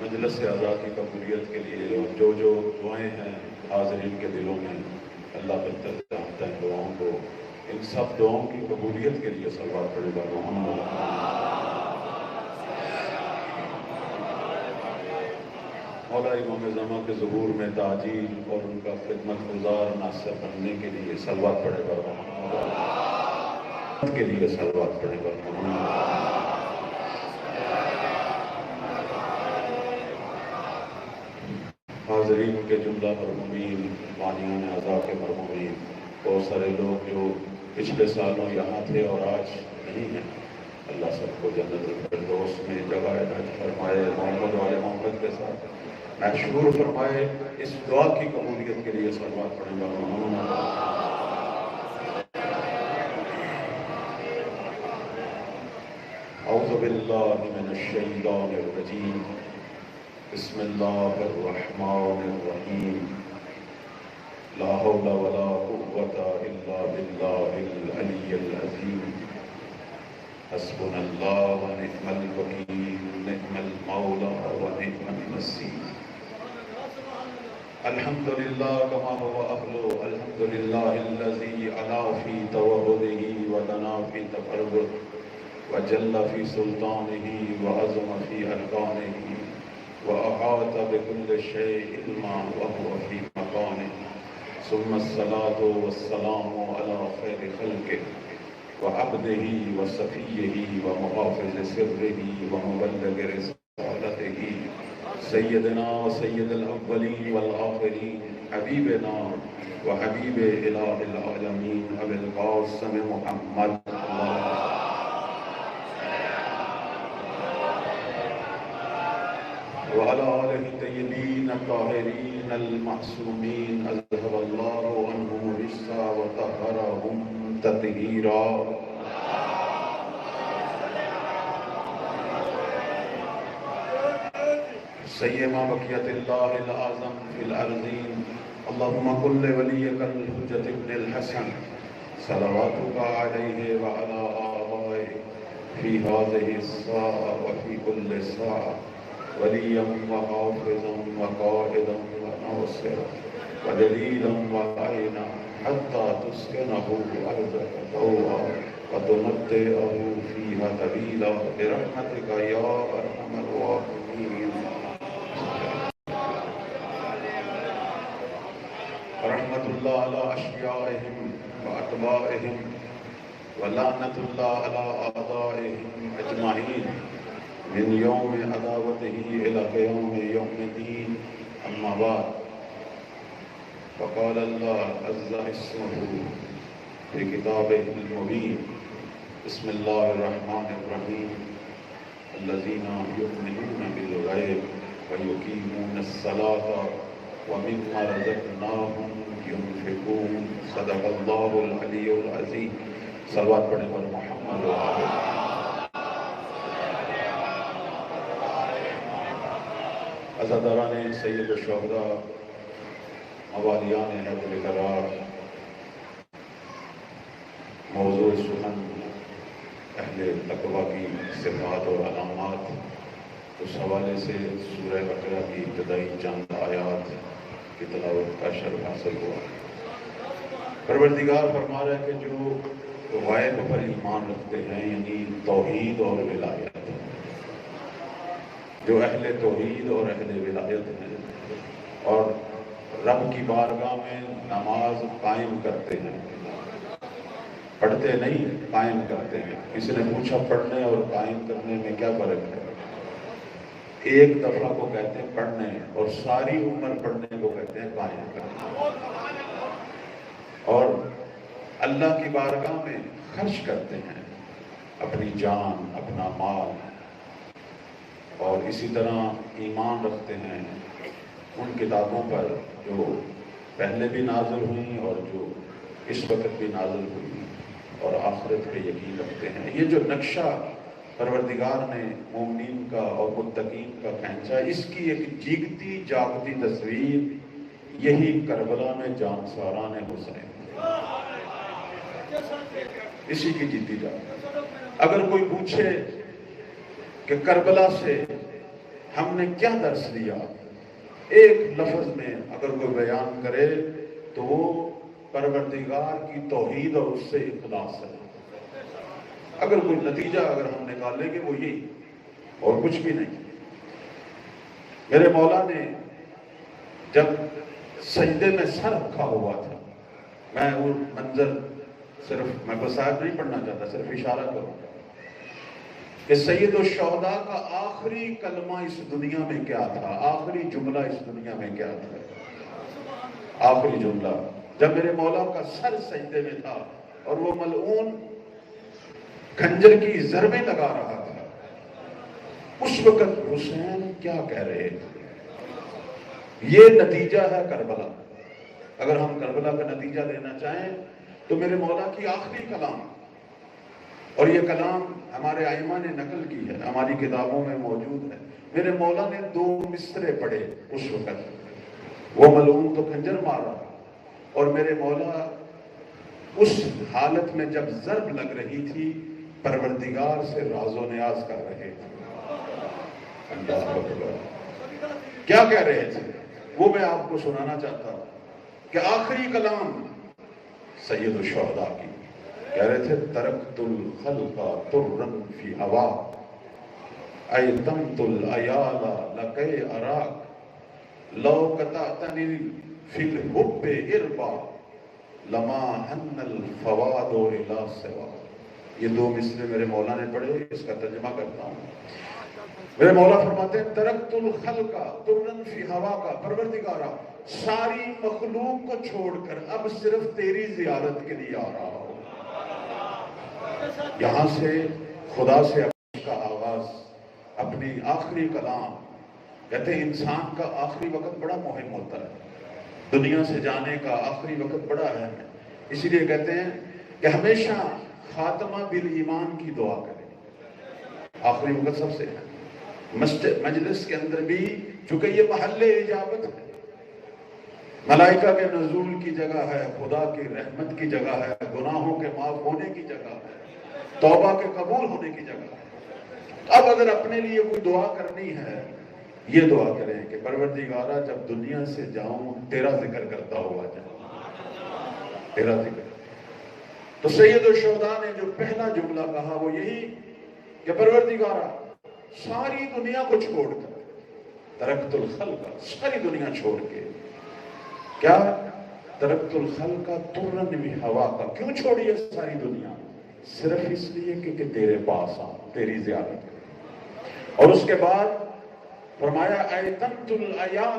مجلس اعضاء کی قبولیت کے لیے اور جو جو دعائیں ہیں حاضرین کے دلوں میں، اللہ بہتر جانتا ہے دعاؤں کو، ان سب دعاؤں کی قبولیت کے لیے صلوات پڑھے گا محمد۔ مولا امام زمان کے ظہور میں تعجیل اور ان کا خدمت گزار ناصر بننے کے لیے صلوات پڑھے گا محمد، کے لیے صلوات پڑھے گا محمد۔ حاضرین کے جملہ مرحومین، بانیان اعضاء کے مرحومین، بہت سارے لوگ جو پچھلے سالوں یہاں تھے اور آج نہیں ہیں، اللہ سب کو جنت الفردوس میں جگہ عطا فرمائے، محمد والے محمد کے ساتھ مشہور فرمائے۔ اس دعا کی قبولیت کے لیے صلوات پڑھیں گا محمد۔ اعوذ باللہ من الشیطان الرجیم، بسم اللہ الرحمن الرحیم، لا حول ولا قوة الا باللہ العلی العظیم، حسبنا اللہ ونعم الوکیل، نعم المولا ونعم النصیر۔ الحمد للہ کما هو اہلہ، الحمد للہ الذی علا فی توحدہ ودنا فی تفردہ وجل فی سلطانہ وعظم فی ارکانہ وأحاط بكل شيء علما وهو في مكانه، ثم الصلاة والسلام على خير خلقه وعبده وصفيه ومحافظ سره ومبلغ رسالته، سيدنا وسيد الأولين والآخرين، حبيبنا وحبيب إله العالمين أبي القاسم محمد وعلى آله الطيبين الطاهرين المعصومين، أذهب الله عنهم الرجس وطهرهم تطهيرا۔ سيما بقية الله الأعظم في الأرضين، اللهم كن لوليك الحجة ابن الحسن صلواتك عليه وعلى آبائه في هذه الساعة وفي كل ساعة وليا وحافظا وقائدا وناصرا ودليلا وعينا، حتى تسكنه أرضك طوعا وتمتعه فيها طويلا برحمتك يا أرحم الراحمين۔ رحمة الله على أشيائهم وأتباعهم ولعنة الله على أعدائهم أجمعين من يوم عداوته إلى يوم الدين، أما بعد، فقال الله عز اسمه في كتابه المبين، بسم الله الرحمن الرحيم، الذين يؤمنون بالغيب ويقيمون الصلاة ومما رزقناهم ينفقون، صدق الله العلي العظيم۔ صلوات پڑھیں پر محمد وآلہ۔ عزاداران سید الشہداء، موالیان حیدر قرار، موضوع سخن اہل تقویٰ کی صفات اور علامات، اس حوالے سے سورہ بقرہ کی ابتدائی چند آیات کی تلاوت کا شرف حاصل ہوا۔ پروردگار فرما رہا ہے کہ جو غیب پر ایمان رکھتے ہیں، یعنی توحید اور ولایت، جو اہل توحید اور اہل ولایت ہیں اور رب کی بارگاہ میں نماز قائم کرتے ہیں، پڑھتے نہیں قائم کرتے ہیں۔ کسی نے پوچھا پڑھنے اور قائم کرنے میں کیا فرق ہے؟ ایک دفعہ کو کہتے ہیں پڑھنے اور ساری عمر پڑھنے کو کہتے ہیں قائم کرنا۔ اور اللہ کی بارگاہ میں خرچ کرتے ہیں اپنی جان، اپنا مال، اور اسی طرح ایمان رکھتے ہیں ان کتابوں پر جو پہلے بھی نازل ہوئیں اور جو اس وقت بھی نازل ہوئی، اور آخرت پہ یقین رکھتے ہیں۔ یہ جو نقشہ پروردگار نے مومنین کا اور متقین کا کھینچا، اس کی ایک جیگتی جاگتی تصویر یہی کربلا میں جانساران حسین، اسی کی جیتی جاگتی۔ اگر کوئی پوچھے کہ کربلا سے ہم نے کیا درس لیا؟ ایک لفظ میں اگر کوئی بیان کرے تو وہ پروردگار کی توحید اور اس سے اخلاص ہے۔ اگر کوئی نتیجہ اگر ہم نکالیں گے وہ یہی اور کچھ بھی نہیں۔ میرے مولا نے جب سجدے میں سر رکھا ہوا تھا، میں وہ منظر صرف میں صاحب نہیں پڑھنا چاہتا، صرف اشارہ کروں کہ سید الشہداء کا آخری کلمہ اس دنیا میں کیا تھا، آخری جملہ اس دنیا میں کیا تھا؟ آخری جملہ جب میرے مولا کا سر سجدے میں تھا اور وہ ملعون خنجر کی ضربیں لگا رہا تھا، اس وقت حسین کیا کہہ رہے تھے؟ یہ نتیجہ ہے کربلا۔ اگر ہم کربلا کا نتیجہ لینا چاہیں تو میرے مولا کی آخری کلام، اور یہ کلام ہمارے ائمہ نے نقل کی ہے، ہماری کتابوں میں موجود ہے۔ میرے مولا نے 2 مصرے پڑھے اس وقت، وہ ملعون تو خنجر مارا اور میرے مولا اس حالت میں جب ضرب لگ رہی تھی پروردگار سے راز و نیاز کر رہے تھے۔ اللہ اکبر، کیا کہہ رہے تھے وہ میں آپ کو سنانا چاہتا ہوں کہ آخری کلام سید الشہداء کی کہہ رہے تھے، ترکت الخلق طرا فی ہوا ایتمت العیال لکی اراک لو قطعتنی فی الحب اربا لما ہن الفواد الی سوا۔ یہ 2 مصرے میرے مولا نے پڑھے، اس کا ترجمہ کرتا ہوں۔ میرے مولا فرماتے ہیں ترکت الخلق طرا فی ہوا کا، پروردگارا ساری مخلوق کو چھوڑ کر اب صرف تیری زیارت کے لیے آ رہا ہوں۔ یہاں سے خدا سے کا آغاز، اپنی آخری کلام۔ کہتے ہیں انسان کا آخری وقت بڑا مہم ہوتا ہے، دنیا سے جانے کا آخری وقت بڑا اہم ہے، اسی لیے کہتے ہیں کہ ہمیشہ خاتمہ بالایمان کی دعا کریں۔ آخری وقت سب سے اہم، مجلس کے اندر بھی چونکہ یہ محل اجابت ہے، ملائکہ کے نزول کی جگہ ہے، خدا کی رحمت کی جگہ ہے، گناہوں کے معاف ہونے کی جگہ ہے، توبہ کے قبول ہونے کی جگہ ہے۔ اب اگر اپنے لیے کوئی دعا کرنی ہے، یہ دعا کریں کہ پروردگارا جب دنیا سے جاؤں تیرا ذکر کرتا ہوا جاؤں، تیرا ذکر۔ تو سید الشہداء نے جو پہلا جملہ کہا وہ یہی کہ پروردگارا ساری دنیا کو چھوڑ کر، ترکت الخلق، ساری دنیا چھوڑ کے، کیا ترکت الخلق طرا فی ہوا کا، کیوں چھوڑی ہے ساری دنیا؟ صرف اس لیے کہ تیرے پاس آؤں، تیری زیارت کروں۔ اور اس کے بعد فرمایا ایتمت العیال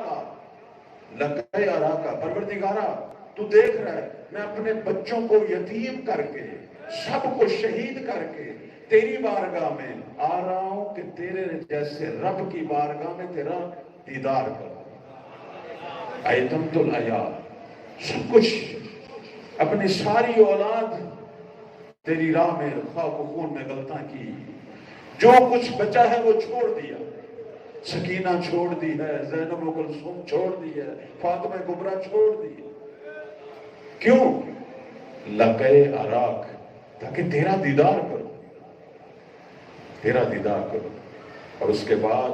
لکی اراک، پروردگارا تو دیکھ رہا ہے میں اپنے بچوں کو یتیم کر کے، سب کو شہید کر کے تیری بارگاہ میں آ رہا ہوں کہ تیرے جیسے رب کی بارگاہ میں تیرا دیدار کروں۔ ایتمت العیال، سب کچھ، اپنی ساری اولاد تیری راہ میں خاک و خون میں غلطاں کی، جو کچھ بچا ہے وہ چھوڑ دیا، سکینہ چھوڑ دی ہے، زینب و کلثوم چھوڑ دی ہے، فاطمہ کبریٰ چھوڑ دی ہے۔ کیوں؟ لقے اراک، تاکہ تیرا دیدار کرو، تیرا دیدار کرو۔ اور اس کے بعد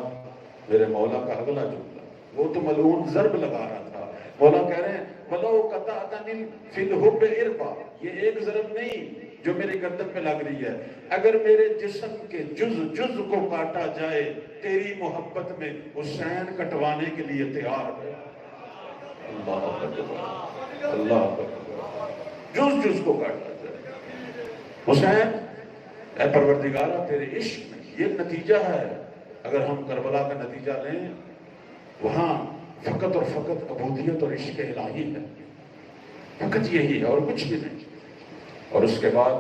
میرے مولا کا اگلا جملہ، وہ تو ملعون ضرب لگا رہا تھا، مولا کہہ رہے ہیں وَلَوْ قَطَعْتَنِي فِي الْحُبِّ ارْبَا، یہ ایک ضرب نہیں جو میری گردن پہ لگ رہی ہے، اگر میرے جسم کے جز کو کاٹا جائے تیری محبت میں حسین کٹوانے کے لیے تیار ہے۔ اللہ اکبر، اللہ اکبر، جز کو کاٹا جائے حسین، اے پروردگارہ تیرے عشق میں یہ نتیجہ ہے۔ اگر ہم کربلا کا نتیجہ لیں، وہاں فقط اور فقط عبودیت اور عشق الہی ہے، فقط یہی ہے اور کچھ بھی نہیں۔ اور اس کے بعد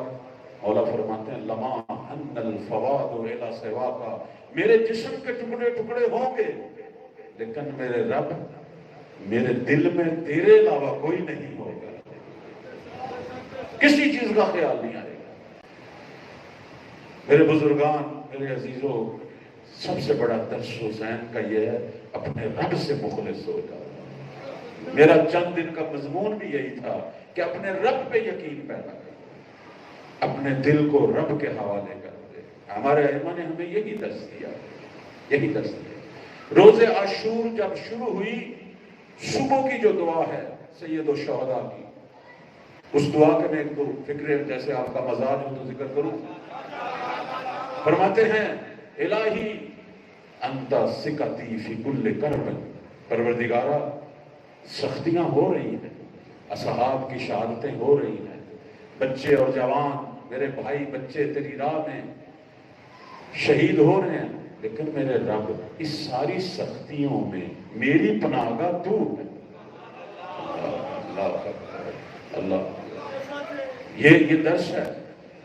مولا فرماتے ہیں لما ان الفواد الی سواک، میرے جسم کے ٹکڑے ٹکڑے ہوں گے لیکن میرے رب، میرے دل میں تیرے علاوہ کوئی نہیں ہوگا، کسی چیز کا خیال نہیں آئے گا۔ میرے بزرگان، میرے عزیزوں، سب سے بڑا درس حسین کا یہ ہے اپنے رب سے مخلص ہو جاؤ۔ میرا چند دن کا مضمون بھی یہی تھا کہ اپنے رب پہ یقین پیدا کر، اپنے دل کو رب کے حوالے کر دے۔ ہمارے ائمہ نے ہمیں یہی درس دیا، یہی درس دیا۔ روز عاشور جب شروع ہوئی، صبح کی جو دعا ہے سید الشہداء کی، اس دعا کے میں ایک دو فکرے جیسے آپ کا مزاج ہو تو ذکر کروں۔ فرماتے ہیں الہی انت ثقتی فی کل کرب، پروردگارہ سختیاں ہو رہی ہیں، اصحاب کی شہادتیں ہو رہی ہیں، بچے اور جوان میرے بھائی بچے تیری راہ میں شہید ہو رہے ہیں، لیکن میرے رب اس ساری سختیوں میں میری پناہ گاہ تو ہے۔ اللہ اللہ، یہ درس ہے۔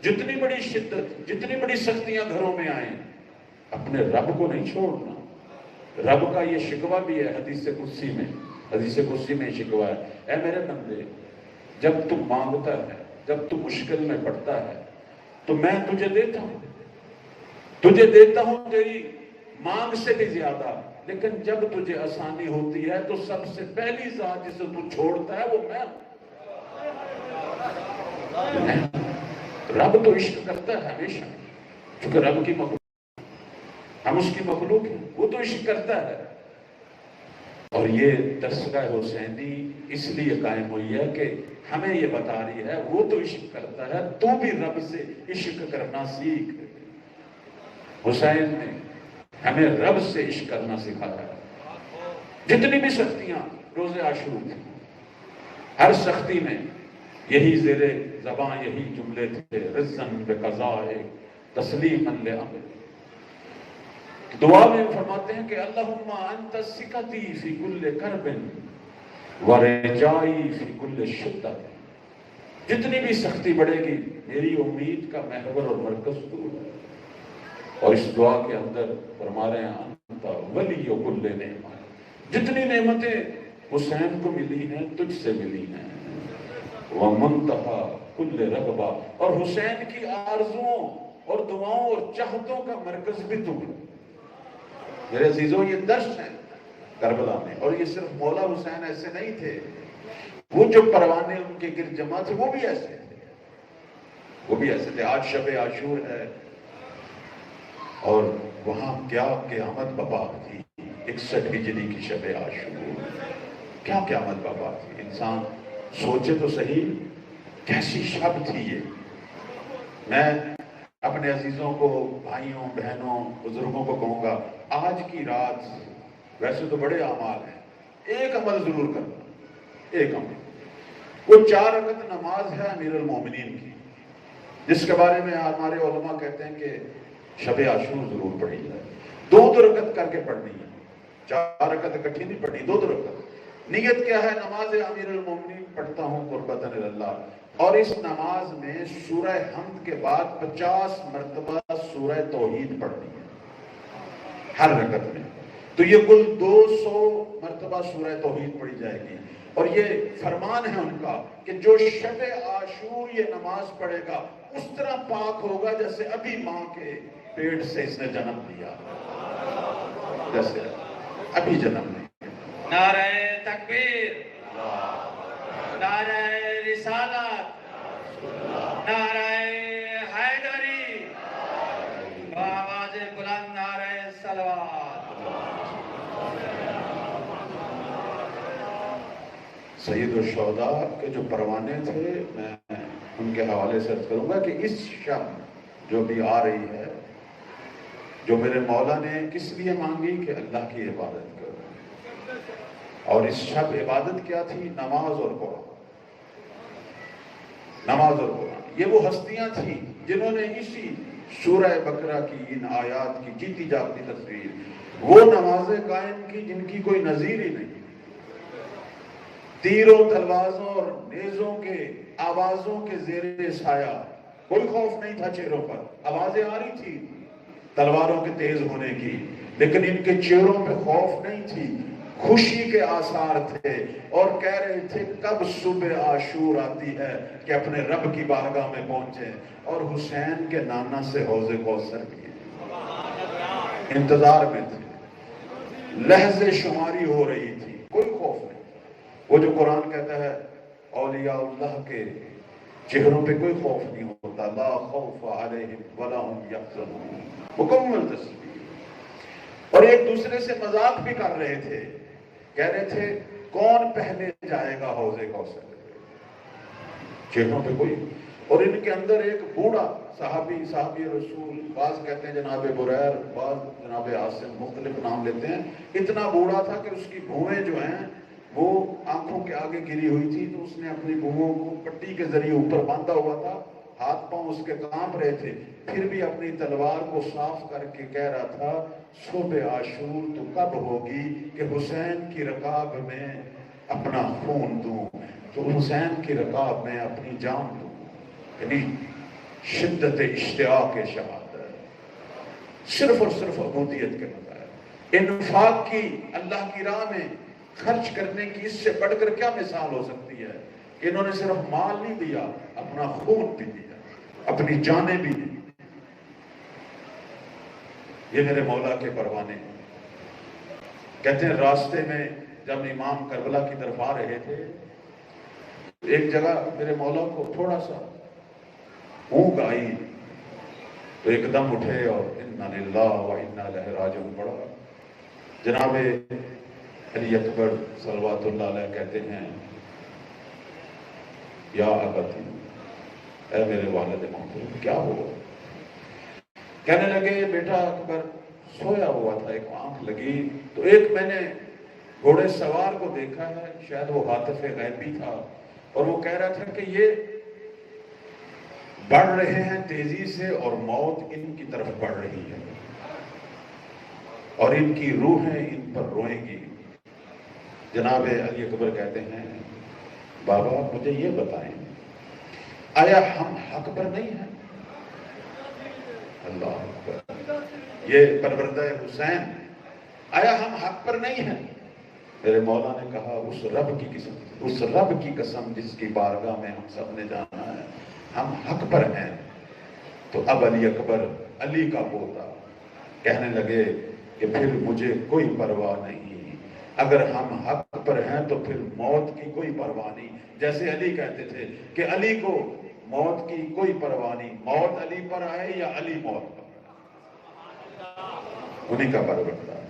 جتنی بڑی شدت، جتنی بڑی سختیاں گھروں میں آئیں، اپنے رب کو نہیں چھوڑنا۔ رب کا یہ شکوہ بھی ہے حدیث قدسی میں، حدیث قدسی میں شکوہ ہے، اے میرے بندے جب تو مانگتا ہے، جب تو مشکل میں پڑتا ہے تو میں تجھے دیتا ہوں، تجھے دیتا ہوں تیری مانگ سے بھی زیادہ، لیکن جب تجھے آسانی ہوتی ہے تو سب سے پہلی ذات جسے تو چھوڑتا ہے وہ میں ہوں۔ رب تو عشق کرتا ہے ہمیشہ، کیونکہ رب کی مخلوق، ہم اس کی مخلوق ہیں، وہ تو عشق کرتا ہے۔ اور یہ درسگاہ حسینی اس لیے قائم ہوئی ہے کہ ہمیں یہ بتا رہی ہے وہ تو عشق کرتا ہے، تو بھی رب سے عشق کرنا سیکھ۔ حسین نے ہمیں رب سے عشق کرنا سکھایا ہے۔ جتنی بھی سختیاں روز عاشور تھی، ہر سختی میں یہی زیر زبان یہی جملے تھے، رزن بقضاء تسلیما لامر۔ دعا میں فرماتے ہیں کہ اللہم انت ثقتی فی کل کرب ورجائی فی کل شدت۔ جتنی بھی سختی بڑھے گی میری امید کا محور اور مرکز تو ہے۔ اور اس دعا کے اندر فرما رہے ہیں انت ولی کل نعمت، جتنی نعمتیں حسین کو ملی ہیں تجھ سے ملی ہیں، ومنتہا کل رغبہ، اور حسین کی آرزوؤں اور دعاؤں اور چاہتوں کا مرکز بھی تو ہے۔ میرے عزیزوں یہ درس ہیں کربلا میں، اور یہ صرف مولا حسین ایسے نہیں تھے، وہ جو پروانے ان کے گرد جمع تھے وہ بھی ایسے تھے، وہ بھی ایسے تھے۔ آج شب عاشور ہے اور وہاں کیا قیامت بپا تھی، 61 ہجری کی شب عاشور، کیا قیامت بپا تھی۔ انسان سوچے تو صحیح کیسی شب تھی یہ۔ میں اپنے عزیزوں کو، بھائیوں بہنوں بزرگوں کو کہوں گا آج کی رات، ویسے تو بڑے اعمال ہیں، ایک عمل ضرور کرنا، ایک عمل، وہ 4 رکعت نماز ہے امیر المومنین کی، جس کے بارے میں ہمارے علماء کہتے ہیں کہ شب عاشور ضرور پڑھی جائے۔ 2 رکعت کر کے پڑھنی ہے، 4 رکعت اکٹھی نہیں پڑھنی، 2 رکعت۔ نیت کیا ہے؟ نماز امیر المومنین پڑھتا ہوں قربتاً اللہ، اور اس نماز میں سورہ حمد کے بعد 50 مرتبہ سورہ توحید پڑھنی ہے ہر رکعت میں، تو یہ کل 200 مرتبہ سورہ توحید پڑھی جائے گی۔ اور یہ فرمان ہے ان کا کہ جو شب عاشور یہ نماز پڑھے گا اس طرح پاک ہوگا جیسے ابھی ماں کے پیٹ سے اس نے جنم لیا، جیسے ابھی جنم لیا۔ نعرہ تکبیر، نعرہ رسالت، نعرہ حیدری، آواز بلند نعرہ صلوات۔ سید الشہداء کے جو پروانے تھے میں ان کے حوالے سے عرض کروں گا کہ اس شب جو بھی آ رہی ہے، جو میرے مولا نے کس لیے مانگی کہ اللہ کی عبادت کرو، اور اس شب عبادت کیا تھی؟ نماز اور قرآن، نماز اور قرآن۔ یہ وہ ہستیاں تھیں جنہوں نے اسی سورہ بقرہ کی ان آیات کی جیتی جاگتی تصویر، وہ نمازیں قائم کی جن کی کوئی نظیر ہی نہیں، تیروں تلواروں اور نیزوں کے آوازوں کے زیر سایہ، کوئی خوف نہیں تھا چہروں پر، آوازیں آ رہی تھی تلواروں کے تیز ہونے کی، لیکن ان کے چہروں پہ خوف نہیں تھی، خوشی کے آثار تھے، اور کہہ رہے تھے کب صبح عاشور آتی ہے کہ اپنے رب کی بارگاہ میں پہنچے، اور حسین کے نانا سے حوض کوثر کی انتظار میں تھے، لحظے شماری ہو رہی تھی، کوئی خوف نہیں۔ وہ جو قرآن کہتا ہے اولیاء اللہ کے چہروں پہ کوئی خوف نہیں ہوتا، لا خوف علیہم ولا هم یحزنون، مکمل تصویر۔ اور ایک دوسرے سے مذاق بھی کر رہے تھے، کہہ رہے تھے کون پہلے جائے گا حوض کوثر، چہروں پہ کوئی. اور ان کے اندر ایک بوڑھا صحابی رسول، بعض کہتے ہیں جناب بریر، بعض جناب عاصم، مختلف نام لیتے ہیں. اتنا بوڑھا تھا کہ اس کی بھویں جو ہیں وہ آنکھوں کے آگے گری ہوئی تھی، تو اس نے اپنی بھوؤں کو پٹی کے ذریعے اوپر باندھا ہوا تھا، ہاتھ پاؤں اس کے کانپ رہے تھے، پھر بھی اپنی تلوار کو صاف کر کے کہہ رہا تھا صبح عاشور تو کب ہوگی کہ حسین کی رکاب میں اپنا خون دوں، تو حسین کی رکاب میں اپنی جان دوں. یعنی شدت اشتیاق شہادت، صرف اور صرف عبودیت کے بغیر انفاق کی، اللہ کی راہ میں خرچ کرنے کی اس سے بڑھ کر کیا مثال ہو سکتی ہے کہ انہوں نے صرف مال نہیں دیا، اپنا خون بھی دیا، اپنی جانیں بھی دی. یہ میرے مولا کے پروانے. کہتے ہیں راستے میں جب امام کربلا کی طرف آ رہے تھے، ایک جگہ میرے مولا کو تھوڑا سا اونگ آئی تو ایک دم اٹھے اور انا للہ و انا الیہ راجعون پڑھا. جناب علی اکبر صلوات اللہ علیہ کہتے ہیں یا ابتی، اے میرے والد محترم کیا ہوا؟ کہنے لگے بیٹا اکبر سویا ہوا تھا، ایک آنکھ لگی تو ایک میں نے گھوڑے سوار کو دیکھا ہے، شاید وہ عاطف غیبی تھا، اور وہ کہہ رہا تھا کہ یہ بڑھ رہے ہیں تیزی سے اور موت ان کی طرف بڑھ رہی ہے اور ان کی روحیں ان پر روئیں گی. جناب علی اکبر کہتے ہیں بابا مجھے یہ بتائیں آیا ہم حق پر نہیں ہیں؟ اللہ اکبر، یہ پروردہ حسین، آیا ہم حق پر نہیں ہیں؟ میرے مولا نے کہا اس رب کی قسم جس کی بارگاہ میں ہم سب نے جانا ہے ہم حق پر ہیں. تو اب علی اکبر، علی کا پوتا، کہنے لگے کہ پھر مجھے کوئی پرواہ نہیں، اگر ہم حق پر ہیں تو پھر موت کی کوئی پرواہ نہیں. جیسے علی کہتے تھے کہ علی کو موت کی کوئی پرواہ نہیں، موت علی پر آئے یا علی موت پر، انہیں کا پروردگار.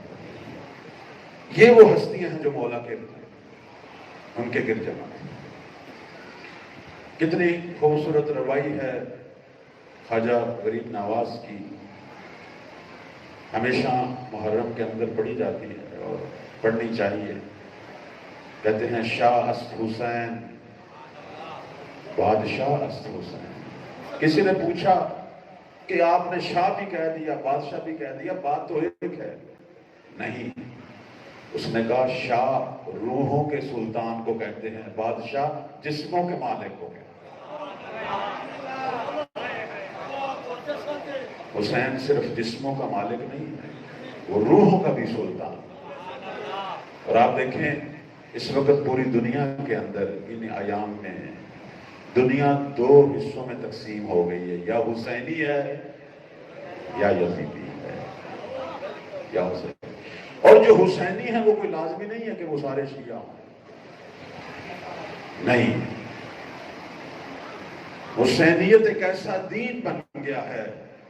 یہ وہ ہستیاں ہیں جو مولا کے ان کے گرد جمع ہیں. کتنی خوبصورت روائی ہے خواجہ غریب نواز کی، ہمیشہ محرم کے اندر پڑھی جاتی ہے اور پڑھنی چاہیے. کہتے ہیں شاہ است حسین بادشاہ است حسین. کسی نے پوچھا کہ آپ نے شاہ بھی کہہ دیا بادشاہ بھی کہہ دیا، بات تو ایک ہے. نہیں، اس نے کہا شاہ روحوں کے سلطان کو کہتے ہیں، بادشاہ جسموں کے مالک کو کہتے ہیں. حسین صرف جسموں کا مالک نہیں ہے، وہ روحوں کا بھی سلطان. اور آپ دیکھیں اس وقت پوری دنیا کے اندر ان ایام میں دنیا دو حصوں میں تقسیم ہو گئی ہے، یا حسینی ہے یا یزیدی ہے، یا حسینی. اور جو حسینی ہیں وہ کوئی لازمی نہیں ہے کہ وہ سارے شیعہ ہوں، نہیں. حسینیت ایک ایسا دین بن گیا ہے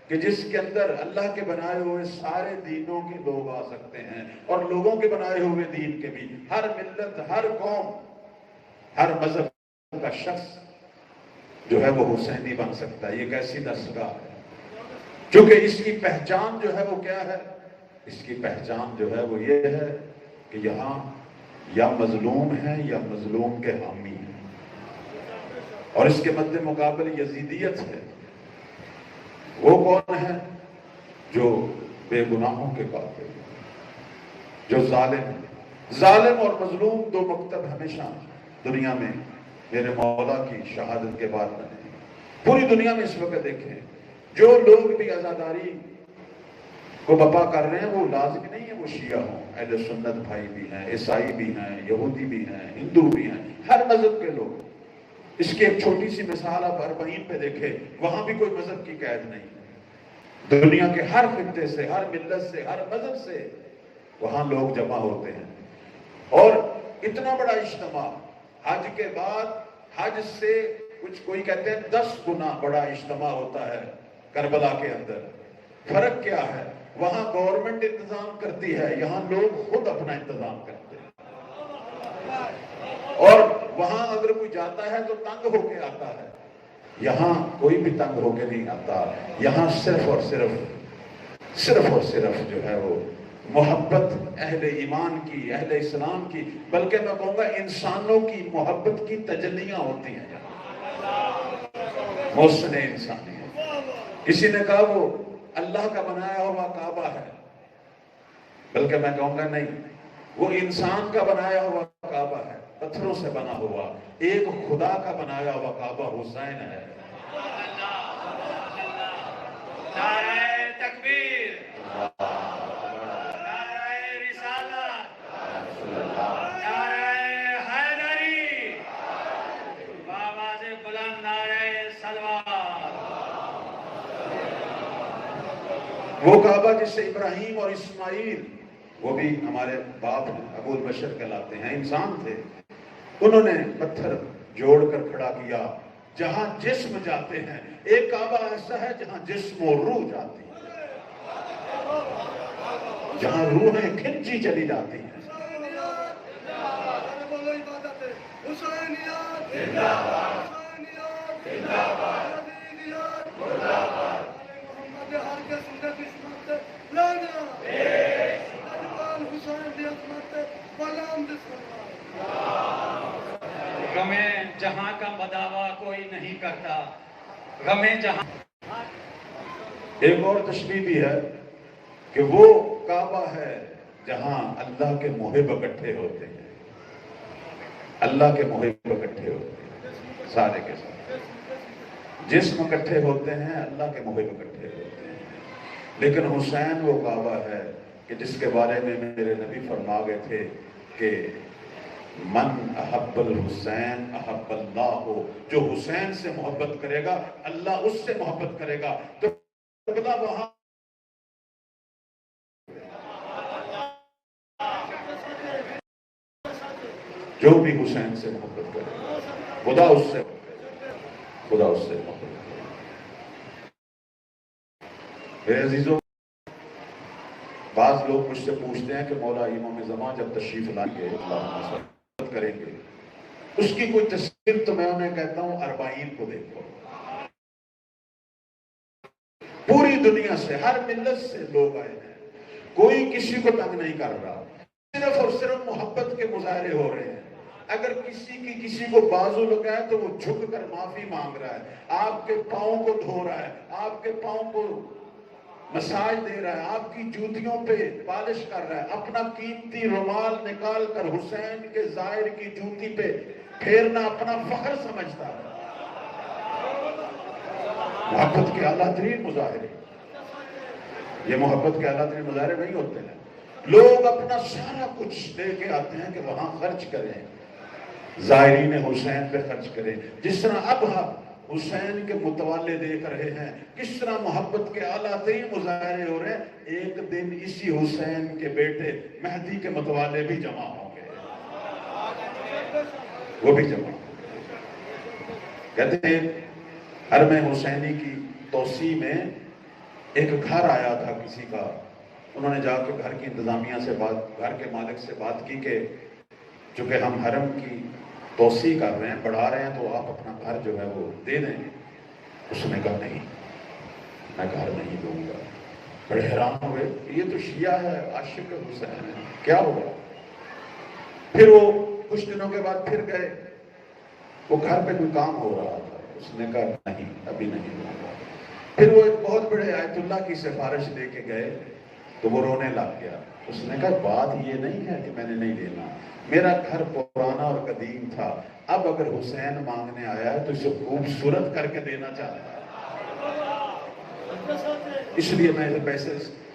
کہ جس کے اندر اللہ کے بنائے ہوئے سارے دینوں کے لوگ آ سکتے ہیں، اور لوگوں کے بنائے ہوئے دین کے بھی، ہر ملت، ہر قوم، ہر مذہب کا شخص جو ہے وہ حسینی بن سکتا ہے. یہ کیسی دستگاہ ہے، چونکہ اس کی پہچان جو ہے وہ کیا ہے؟ اس کی پہچان جو ہے وہ یہ ہے کہ یہاں یا مظلوم ہے یا مظلوم کے حامی ہیں. اور اس کے مد مقابل یزیدیت ہے. وہ کون ہے؟ جو بے گناہوں کے قاتل، جو ظالم ہے. ظالم اور مظلوم دو مکتب ہمیشہ دنیا میں میرے مولا کی شہادت کے بعد بنے. پوری دنیا میں اس وقت دیکھیں جو لوگ بھی عزاداری کو بپا کر رہے ہیں وہ لازمی نہیں ہے وہ شیعہ ہوں، اہل سنت بھائی بھی ہیں، عیسائی بھی ہیں، یہودی بھی ہیں، ہندو بھی ہیں، ہر مذہب کے لوگ. اس کی ایک چھوٹی سی مثال آپ اربعین پہ دیکھیں، وہاں بھی کوئی مذہب کی قید نہیں. دنیا کے ہر خطے سے، ہر ملت سے، ہر مذہب سے وہاں لوگ جمع ہوتے ہیں. اور اتنا بڑا اجتماع حج کے بعد، حج سے کچھ کوئی کہتے ہیں 10 گنا بڑا اجتماع ہوتا ہے کربلا کے اندر. فرق کیا ہے؟ وہاں گورنمنٹ انتظام کرتی ہے، یہاں لوگ خود اپنا انتظام کرتے ہیں۔ اور وہاں اگر کوئی جاتا ہے تو تنگ ہو کے آتا ہے، یہاں کوئی بھی تنگ ہو کے نہیں آتا۔ یہاں صرف اور صرف جو ہے وہ محبت اہل ایمان کی، اہل اسلام کی، بلکہ میں کہوں گا انسانوں کی محبت کی تجلیاں ہوتی ہیں محسن انسانی ہے۔ کسی نے کہا وہ اللہ کا بنایا ہوا کعبہ ہے، بلکہ میں کہوں گا نہیں، وہ انسان کا بنایا ہوا کعبہ ہے، پتھروں سے بنا ہوا۔ ایک خدا کا بنایا ہوا کعبہ حسین ہے۔ نعرہ تکبیر، نعرہ رسالت، نعرہ حیدری، بآواز بلند نعرہ صلوات۔ وہ کعبہ جس سے ابراہیم اور اسماعیل، وہ بھی ہمارے باپ ابو البشر کہلاتے ہیں، انسان تھے، انہوں نے پتھر جوڑ کر کھڑا کیا۔ جہاں جسم جاتے ہیں، ایک کعبہ ایسا ہے جہاں جسم و روح جاتی ہے، جہاں روحیں کھنچی چلی جاتی ہیں۔ غم جہاں کا مداوا کوئی نہیں کرتا، غم جہاں۔ ایک اور تشبیہ بھی ہے کہ وہ کعبہ ہے جہاں اللہ کے محب اکٹھے ہوتے ہیں، اللہ کے محب اکٹھے ہوتے ہیں سارے کے سارے، جسم اکٹھے ہوتے ہیں، اللہ کے محب اکٹھے ہوتے ہیں۔ لیکن حسین وہ کعبہ ہے کہ جس کے بارے میں میرے نبی فرما گئے تھے کہ من احب الحسین احب اللہ ہو، جو حسین سے محبت کرے گا اللہ اس سے محبت کرے گا۔ تو وہاں جو بھی حسین سے محبت کرے خدا اس سے محبت کرے۔ میرے عزیزوں، بعض لوگ مجھ سے پوچھتے ہیں کہ مولا امام زمان جب تشریف لائیں گے محبت کریں گے، اس کی کوئی تصویر؟ تو میں انہیں کہتا ہوں 40 کو دیکھو، پوری دنیا سے ہر ملت سے لوگ آئے ہیں، کوئی کسی کو تنگ نہیں کر رہا، صرف اور صرف محبت کے مظاہرے ہو رہے ہیں۔ اگر کسی کو بازو لگا ہے تو وہ جھک کر معافی مانگ رہا ہے، آپ کے پاؤں کو دھو رہا ہے، آپ کے پاؤں کو مساج دے رہا ہے، آپ کی جوتیوں پہ پالش کر رہا ہے، اپنا قیمتی رومال نکال کر حسین کے ظاہر کی جوتی پہ پھیرنا اپنا فخر سمجھتا ہے۔ محبت کے اعلیٰ ترین مظاہرے، یہ محبت کے اعلیٰ ترین مظاہرے نہیں ہوتے ہیں۔ لوگ اپنا سارا کچھ لے کے آتے ہیں کہ وہاں خرچ کریں، زائرین حسین پہ خرچ کریں۔ جس طرح اب ہم حسین کے متوالے دیکھ رہے ہیں، کس طرح محبت کے اعلیٰ ترین مظاہرے ہو رہے ہیں، ایک دن اسی حسین کے بیٹے مہدی کے متوالے بھی جمع ہوں گے، وہ بھی جمع ہوں گے۔ کہتے ہیں حرم حسینی کی توسیع میں ایک گھر آیا تھا کسی کا، انہوں نے جا کے گھر کی انتظامیہ سے گھر کے مالک سے بات کی کہ چونکہ ہم حرم کی توسیع کر رہے ہیں، بڑھا رہے ہیں، تو آپ اپنا گھر جو ہے وہ دے دیں۔ اس نے کہا نہیں، میں گھر نہیں دوں گا۔ بڑے حیران ہوئے، یہ تو شیعہ ہے، عاشق حسین ہے، کیا ہوا؟ پھر وہ کچھ دنوں کے بعد پھر گئے، وہ گھر پہ کوئی کام ہو رہا تھا، اس نے کہا نہیں، ابھی نہیں دوں گا۔ پھر وہ ایک بہت بڑے آیت اللہ کی سفارش لے کے گئے تو وہ رونے لگ گیا۔ اس نے کہا بات یہ نہیں ہے کہ میں نے نہیں دینا، میرا گھر پرانا اور قدیم تھا، اب اگر حسین مانگنے آیا ہے تو اسے خوبصورت کر کے دینا چاہتا ہے، اس لیے میں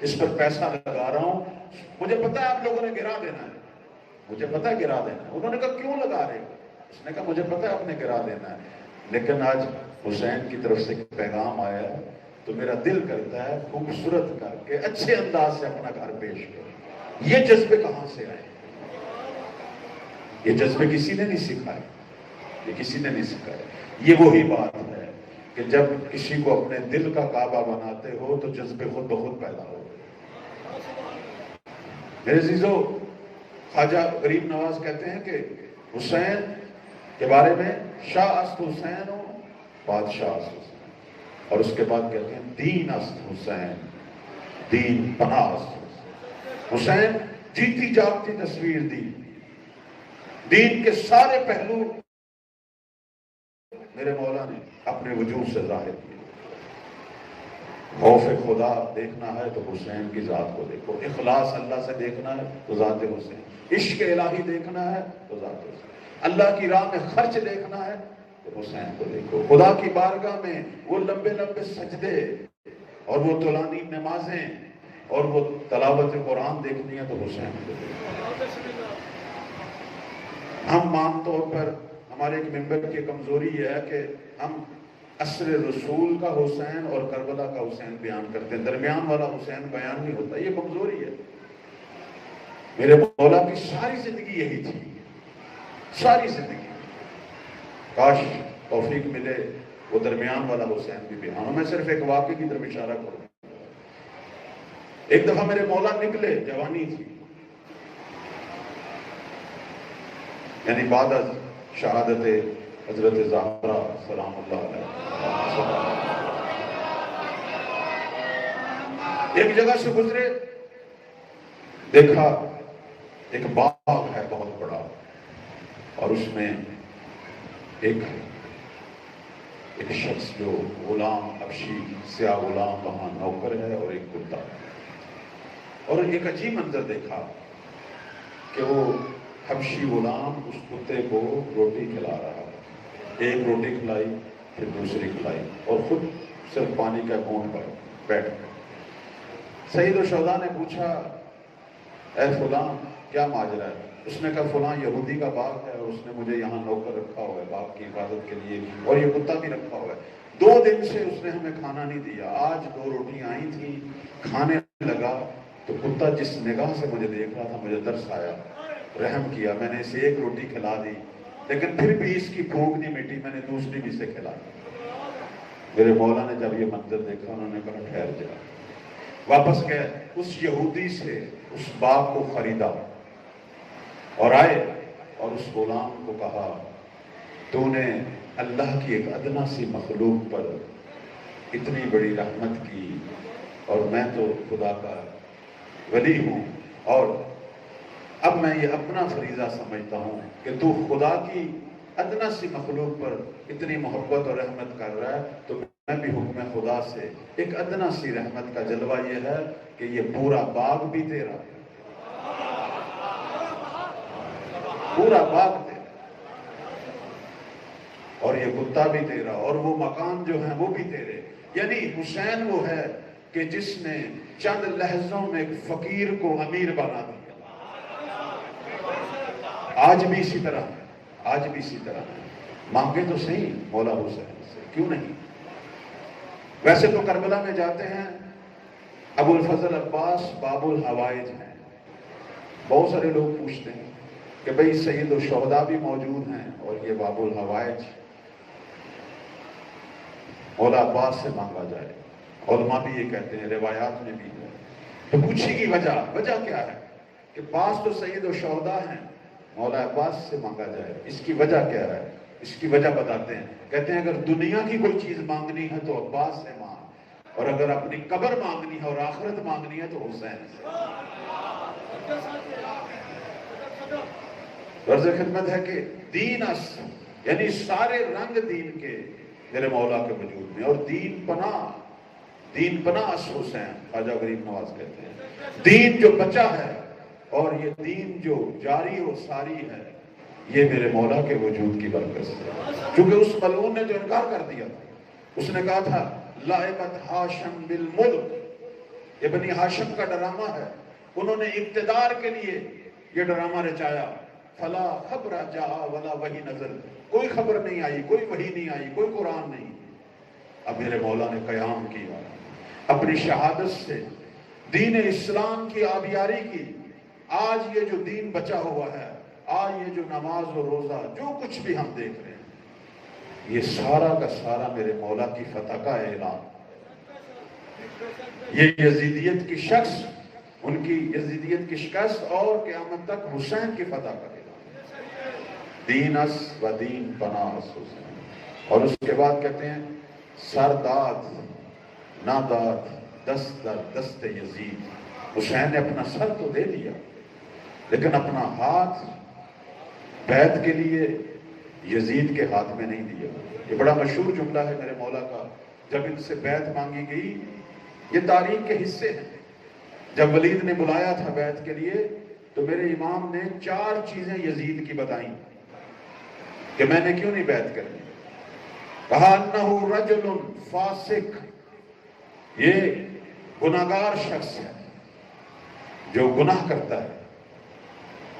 اس پر پیسہ لگا رہا ہوں۔ مجھے پتا ہے آپ لوگوں نے گرا دینا ہے، مجھے پتا ہے گرا دینا ہے۔ انہوں نے کہا کیوں لگا رہے ہو؟ اس نے کہا مجھے پتا ہے آپ نے گرا دینا ہے، لیکن آج حسین کی طرف سے پیغام آیا ہے تو میرا دل کرتا ہے خوبصورت کر کے اچھے انداز سے اپنا گھر پیش کرو۔ یہ جذبے کہاں سے آئے؟ یہ جذبے کسی نے نہیں سکھائے، یہ کسی نے نہیں سکھائے۔ یہ وہی بات ہے کہ جب کسی کو اپنے دل کا کعبہ بناتے ہو تو جذبے خود بخود پیدا ہو گئے۔ میرے عزیزو، خواجہ غریب نواز کہتے ہیں کہ حسین کے بارے میں شاہ است حسین ہو، بادشاہ است حسین، اور اس کے بعد کہتے ہیں دین است حسین، دین پناہ است حسین۔ حسین جیتی جاگتی تصویر دی، دین کے سارے پہلو میرے مولا نے اپنے وجود سے ظاہر کیے۔ خوف خدا دیکھنا ہے تو حسین کی ذات کو دیکھو، اخلاص اللہ سے دیکھنا ہے تو ذات حسین، عشق الہی دیکھنا ہے تو ذات حسین، اللہ کی راہ میں خرچ دیکھنا ہے تو حسین کو دیکھو، خدا کی بارگاہ میں وہ لمبے لمبے سجدے اور وہ طولانی نمازیں اور وہ تلاوت قرآن دیکھنی ہے تو حسین کو دیکھو۔ ہم عام طور پر ہمارے ایک ممبر کی کمزوری یہ ہے کہ ہم عصر رسول کا حسین اور کربلا کا حسین بیان کرتے ہیں، درمیان والا حسین بیان نہیں ہوتا، یہ کمزوری ہے۔ میرے مولا کی ساری زندگی یہی تھی، ساری زندگی، کاش توفیق ملے وہ درمیان والا حسین بھی بیان ہو۔ میں صرف ایک واقعے کی طرف اشارہ کروں۔ ایک دفعہ میرے مولا نکلے، جوانی تھی، یعنی بعد از شہادت حضرت زہرا سلام اللہ علیہ، ایک جگہ سے گزرے، دیکھا ایک باغ ہے بہت بڑا، اور اس میں ایک شخص جو غلام حبشی سیاہ غلام وہاں نوکر ہے اور ایک کتا، اور ایک عجیب منظر دیکھا کہ وہ حبشی غلام اس کتے کو روٹی کھلا رہا، ایک روٹی کھلائی پھر دوسری کھلائی اور خود صرف پانی کا گھونٹ پر بیٹھ گئے۔ سید الشہداء نے پوچھا اے فلاں کیا ماجرا ہے؟ اس نے کہا فلاں یہودی کا باغ ہے اور اس نے مجھے یہاں نوکر رکھا ہوا ہے باغ کی حفاظت کے لیے، اور یہ کتا بھی رکھا ہوا ہے، 2 دن سے اس نے ہمیں کھانا نہیں دیا، آج 2 روٹیاں آئی تھیں، کھانے لگا تو کتا جس نگاہ سے مجھے دیکھ رہا تھا مجھے ترس آیا، رحم کیا، میں نے اسے 1 روٹی کھلا دی، لیکن پھر بھی اس کی بھوک نہیں مٹی، میں نے دوسری بھی سے کھلا دی۔ میرے مولا نے جب یہ منظر دیکھا انہوں نے کہا ٹھہر جا، واپس گئے، اس یہودی سے اس باغ کو خریدا اور آئے اور اس غلام کو کہا تو نے اللہ کی ایک ادنا سی مخلوق پر اتنی بڑی رحمت کی، اور میں تو خدا کا ولی ہوں، اور اب میں یہ اپنا فریضہ سمجھتا ہوں کہ تو خدا کی ادنا سی مخلوق پر اتنی محبت اور رحمت کر رہا ہے، تو میں بھی حکم خدا سے ایک ادنا سی رحمت کا جلوہ یہ ہے کہ یہ پورا باغ بھی تیرا، پورا باغ تیرا، اور یہ کتا بھی تیرا، اور وہ مکان جو ہیں وہ بھی تیرے۔ یعنی حسین وہ ہے کہ جس نے چند لحظوں میں ایک فقیر کو امیر بنا دیا۔ آج بھی اسی طرح ہے، آج بھی اسی طرح ہے، مانگے تو صحیح مولا حسین سے، کیوں نہیں؟ ویسے تو کربلا میں جاتے ہیں، ابو الفضل عباس باب الحوائج ہیں، بہت سارے لوگ پوچھتے ہیں کہ بھئی سید الشہداء بھی موجود ہیں اور یہ باب الحوائج مولا عباس سے مانگا جائے، علماء بھی یہ کہتے ہیں، روایات میں بھی ہے، تو پوچھے کی وجہ کیا ہے کہ پاس تو سید الشہداء ہیں، مولا عباس سے مانگا جائے، اس کی وجہ کیا ہے؟ اس کی وجہ بتاتے ہیں، کہتے ہیں اگر دنیا کی کوئی چیز مانگنی ہے تو عباس سے مانگ، اور اگر اپنی قبر مانگنی ہے اور آخرت مانگنی ہے تو حسین سے۔ غرض خدمت ہے کہ دین اس، یعنی سارے رنگ دین کے میرے مولا کے وجود میں، اور دین پناہ اس حسین، خواجہ غریب نواز کہتے ہیں، دین جو بچا ہے اور یہ دین جو جاری و ساری ہے یہ میرے مولا کے وجود کی برکت سے، کیونکہ اس ملعون نے تو انکار کر دیا تھا، اس نے کہا تھا لائبت ہاشم بالملک، یہ بنی ہاشم کا ڈرامہ ہے، انہوں نے اقتدار کے لیے یہ ڈرامہ رچایا، فلا خبر جا ولا وحی نزل، کوئی خبر نہیں آئی، کوئی وحی نہیں آئی، کوئی قرآن نہیں۔ اب میرے مولا نے قیام کیا، اپنی شہادت سے دین اسلام کی آبیاری کی، آج یہ جو دین بچا ہوا ہے، آج یہ جو نماز و روزہ جو کچھ بھی ہم دیکھ رہے ہیں، یہ سارا کا سارا میرے مولا کی فتح کا اعلان، یہ یزیدیت کی شخص ان کی یزیدیت کی شکست اور قیامت تک حسین کی فتح کرے گا. دین اس و دین پناہ اس حسین. اور اس کے بعد کہتے ہیں سر داد ناداد دست در دست یزید. حسین نے اپنا سر تو دے دیا لیکن اپنا ہاتھ بیعت کے لیے یزید کے ہاتھ میں نہیں دیا. یہ بڑا مشہور جملہ ہے میرے مولا کا. جب ان سے بیعت مانگی گئی، یہ تاریخ کے حصے ہیں، جب ولید نے بلایا تھا بیعت کے لیے تو میرے امام نے 4 چیزیں یزید کی بتائیں کہ میں نے کیوں نہیں بیعت کرنی. کہا انہ رجل فاسق، یہ گناہگار شخص ہے جو گناہ کرتا ہے.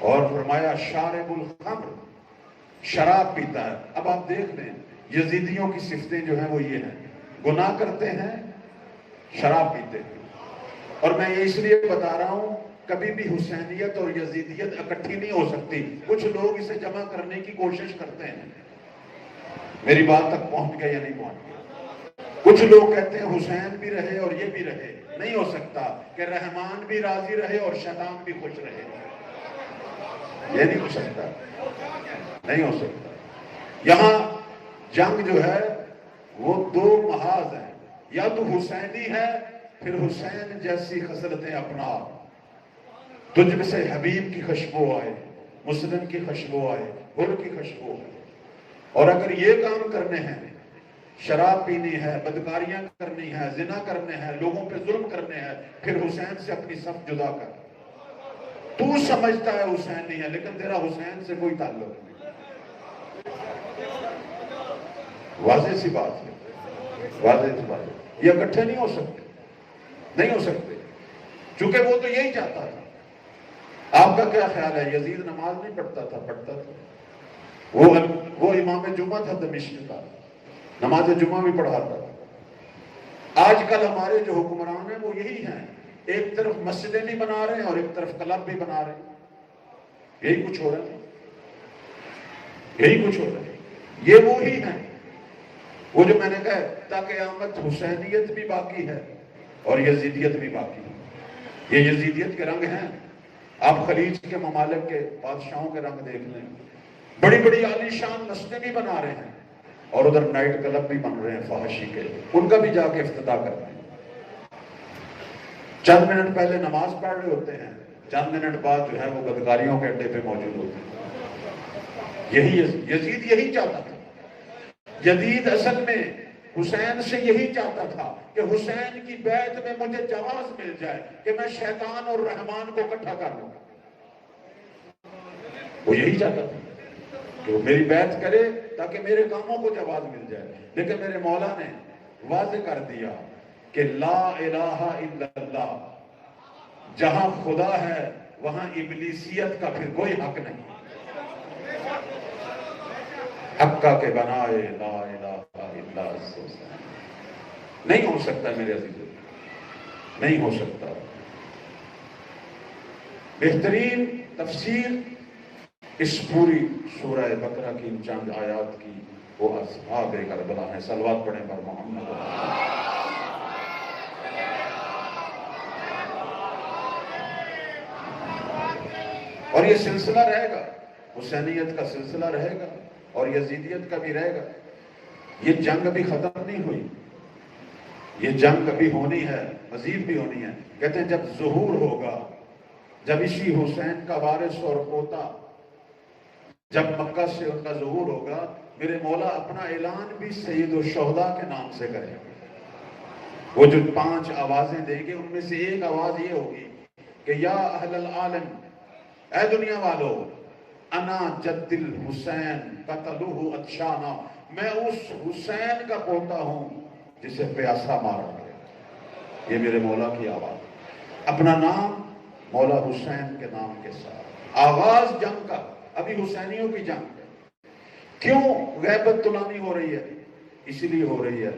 اور فرمایا شارب الخمر، شراب پیتا ہے. اب آپ دیکھ لیں یزیدیوں کی صفتیں جو ہیں وہ یہ ہیں، گناہ کرتے ہیں، شراب پیتے ہیں. اور میں یہ اس لیے بتا رہا ہوں کبھی بھی حسینیت اور یزیدیت اکٹھی نہیں ہو سکتی. کچھ لوگ اسے جمع کرنے کی کوشش کرتے ہیں. میری بات تک پہنچ گیا یا نہیں پہنچ گیا؟ کچھ لوگ کہتے ہیں حسین بھی رہے اور یہ بھی رہے. نہیں ہو سکتا کہ رحمان بھی راضی رہے اور شیطان بھی خوش رہے. یہ نہیں ہو سکتا، نہیں ہو سکتا. یہاں جنگ جو ہے وہ 2 محاذ ہیں. یا تو حسینی ہے، پھر حسین جیسی خصلتیں اپنا، تجھ میں سے حبیب کی خوشبو آئے، مسلم کی خوشبو آئے، حر کی خوشبو آئے. اور اگر یہ کام کرنے ہیں، شراب پینی ہے، بدکاریاں کرنی ہے، زنا کرنے ہیں، لوگوں پہ ظلم کرنے ہیں، پھر حسین سے اپنی صف جدا کر. تو سمجھتا ہے حسین نہیں ہے لیکن تیرا حسین سے کوئی تعلق نہیں. واضح سی بات ہے، واضح سی بات ہے. یہ اکٹھے نہیں ہو سکتے، نہیں ہو سکتے، چونکہ وہ تو یہی چاہتا تھا. آپ کا کیا خیال ہے؟ یزید نماز نہیں پڑھتا تھا؟ پڑھتا تھا. وہ امام جمعہ تھا دمشق کا، نماز جمعہ بھی پڑھاتا تھا. آج کل ہمارے جو حکمران ہیں وہ یہی ہیں، ایک طرف مسجدیں بھی بنا رہے ہیں اور ایک طرف کلب بھی بنا رہے ہیں. یہی کچھ ہو رہا ہے، یہی کچھ ہو رہا ہے. یہ وہی ہیں وہ جو میں نے کہا تاکہ قیامت حسینیت بھی باقی ہے اور یزیدیت بھی باقی ہے. یہ یزیدیت کے رنگ ہیں. آپ خلیج کے ممالک کے بادشاہوں کے رنگ دیکھ لیں، بڑی بڑی عالی شان مسجدیں بھی بنا رہے ہیں اور ادھر نائٹ کلب بھی بن رہے ہیں فحاشی کے. ان کا بھی جا کے افتتاح کرتے ہیں. چند منٹ پہلے نماز پڑھ رہے ہوتے ہیں، چند منٹ بعد جو ہے وہ بدکاریوں کے اڈے پہ موجود ہوتے ہیں. یہی یزید یہی چاہتا تھا. یزید اصل میں حسین سے یہی چاہتا تھا کہ حسین کی بیعت میں مجھے جواز مل جائے کہ میں شیطان اور رحمان کو اکٹھا کر لوں. وہ یہی چاہتا تھا کہ وہ میری بیعت کرے تاکہ میرے کاموں کو جواز مل جائے. لیکن میرے مولا نے واضح کر دیا کہ لا الہ الا اللہ، جہاں خدا ہے وہاں ابلیسیت کا پھر کوئی حق نہیں. حقہ کے بنائے لا الہ الا اللہ. نہیں ہو سکتا میرے عزیزوں، نہیں ہو سکتا. بہترین تفسیر اس پوری سورہ بقرہ کی ان چند آیات کی وہ اصحاب کربلا ہیں. صلوات پڑھیں پر محمد. اور یہ سلسلہ رہے گا، حسینیت کا سلسلہ رہے گا اور یزیدیت کا بھی رہے گا. یہ جنگ ابھی ختم نہیں ہوئی، یہ جنگ ابھی ہونی ہے، مزید بھی ہونی ہے. کہتے ہیں جب ظہور ہوگا، جب اسی حسین کا وارث اور پوتا جب مکہ سے ان کا ظہور ہوگا، میرے مولا اپنا اعلان بھی سید الشہداء کے نام سے کریں گے. وہ جو 5 آوازیں دیں گے ان میں سے ایک آواز یہ ہوگی کہ یا اہل العالم، اے دنیا والو، انا جد الحسین قتلوہ اتشانا، میں اس حسین کا پوتا ہوں جسے پیاسا مارا گیا. یہ میرے مولا کی آواز، اپنا نام مولا حسین کے نام کے ساتھ. آغاز جنگ کا، ابھی حسینیوں کی جنگ ہے. کیوں غیبت طلانی ہو رہی ہے؟ اس لیے ہو رہی ہے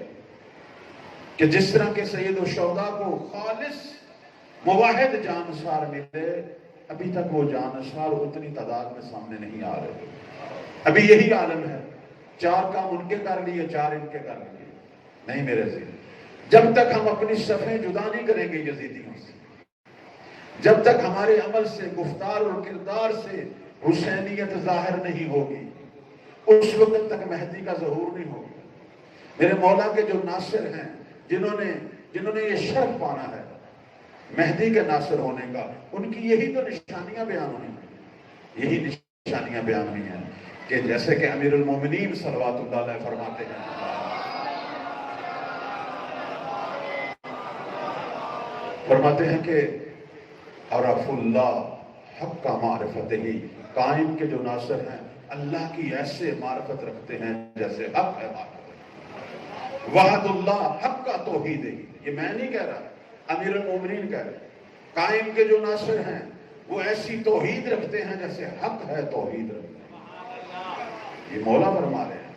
کہ جس طرح کے سید الشہداء کو خالص موحد جانشار ملے، ابھی تک وہ جانشار اتنی تعداد میں سامنے نہیں آ رہے. ابھی یہی عالم ہے، 4 کام ان کے کر لیے، 4 ان کے کر لیے. نہیں میرے عزیز، جب تک ہم اپنی صفیں جدا نہیں کریں گے یزیدیوں سے، جب تک ہمارے عمل سے، گفتار اور کردار سے حسینیت ظاہر نہیں ہوگی، اس وقت تک مہدی کا ظہور نہیں ہوگا۔ میرے مولا کے جو ناصر ہیں، جنہوں نے یہ شرف پانا ہے مہدی کے ناصر ہونے کا، ان کی یہی تو نشانیاں بیان ہوئی ہیں، یہی نشانیاں بیان ہوئی ہیں کہ جیسے کہ امیر المومنین صلوات اللہ علیہ فرماتے ہیں کہ عرف اللہ حق کا معرفت ہی، قائم کے جو ناصر ہیں اللہ کی ایسے معرفت رکھتے ہیں جیسے حق ہے معرفت۔ وحد اللہ حق کا توحید ہے، یہ میں نہیں کہہ رہا، امیر المومنین کہہ رہے ہیں، قائم کے جو ناصر ہیں وہ ایسی توحید رکھتے ہیں جیسے حق ہے توحید رکھتے ہیں، یہ مولا فرما رہے ہیں۔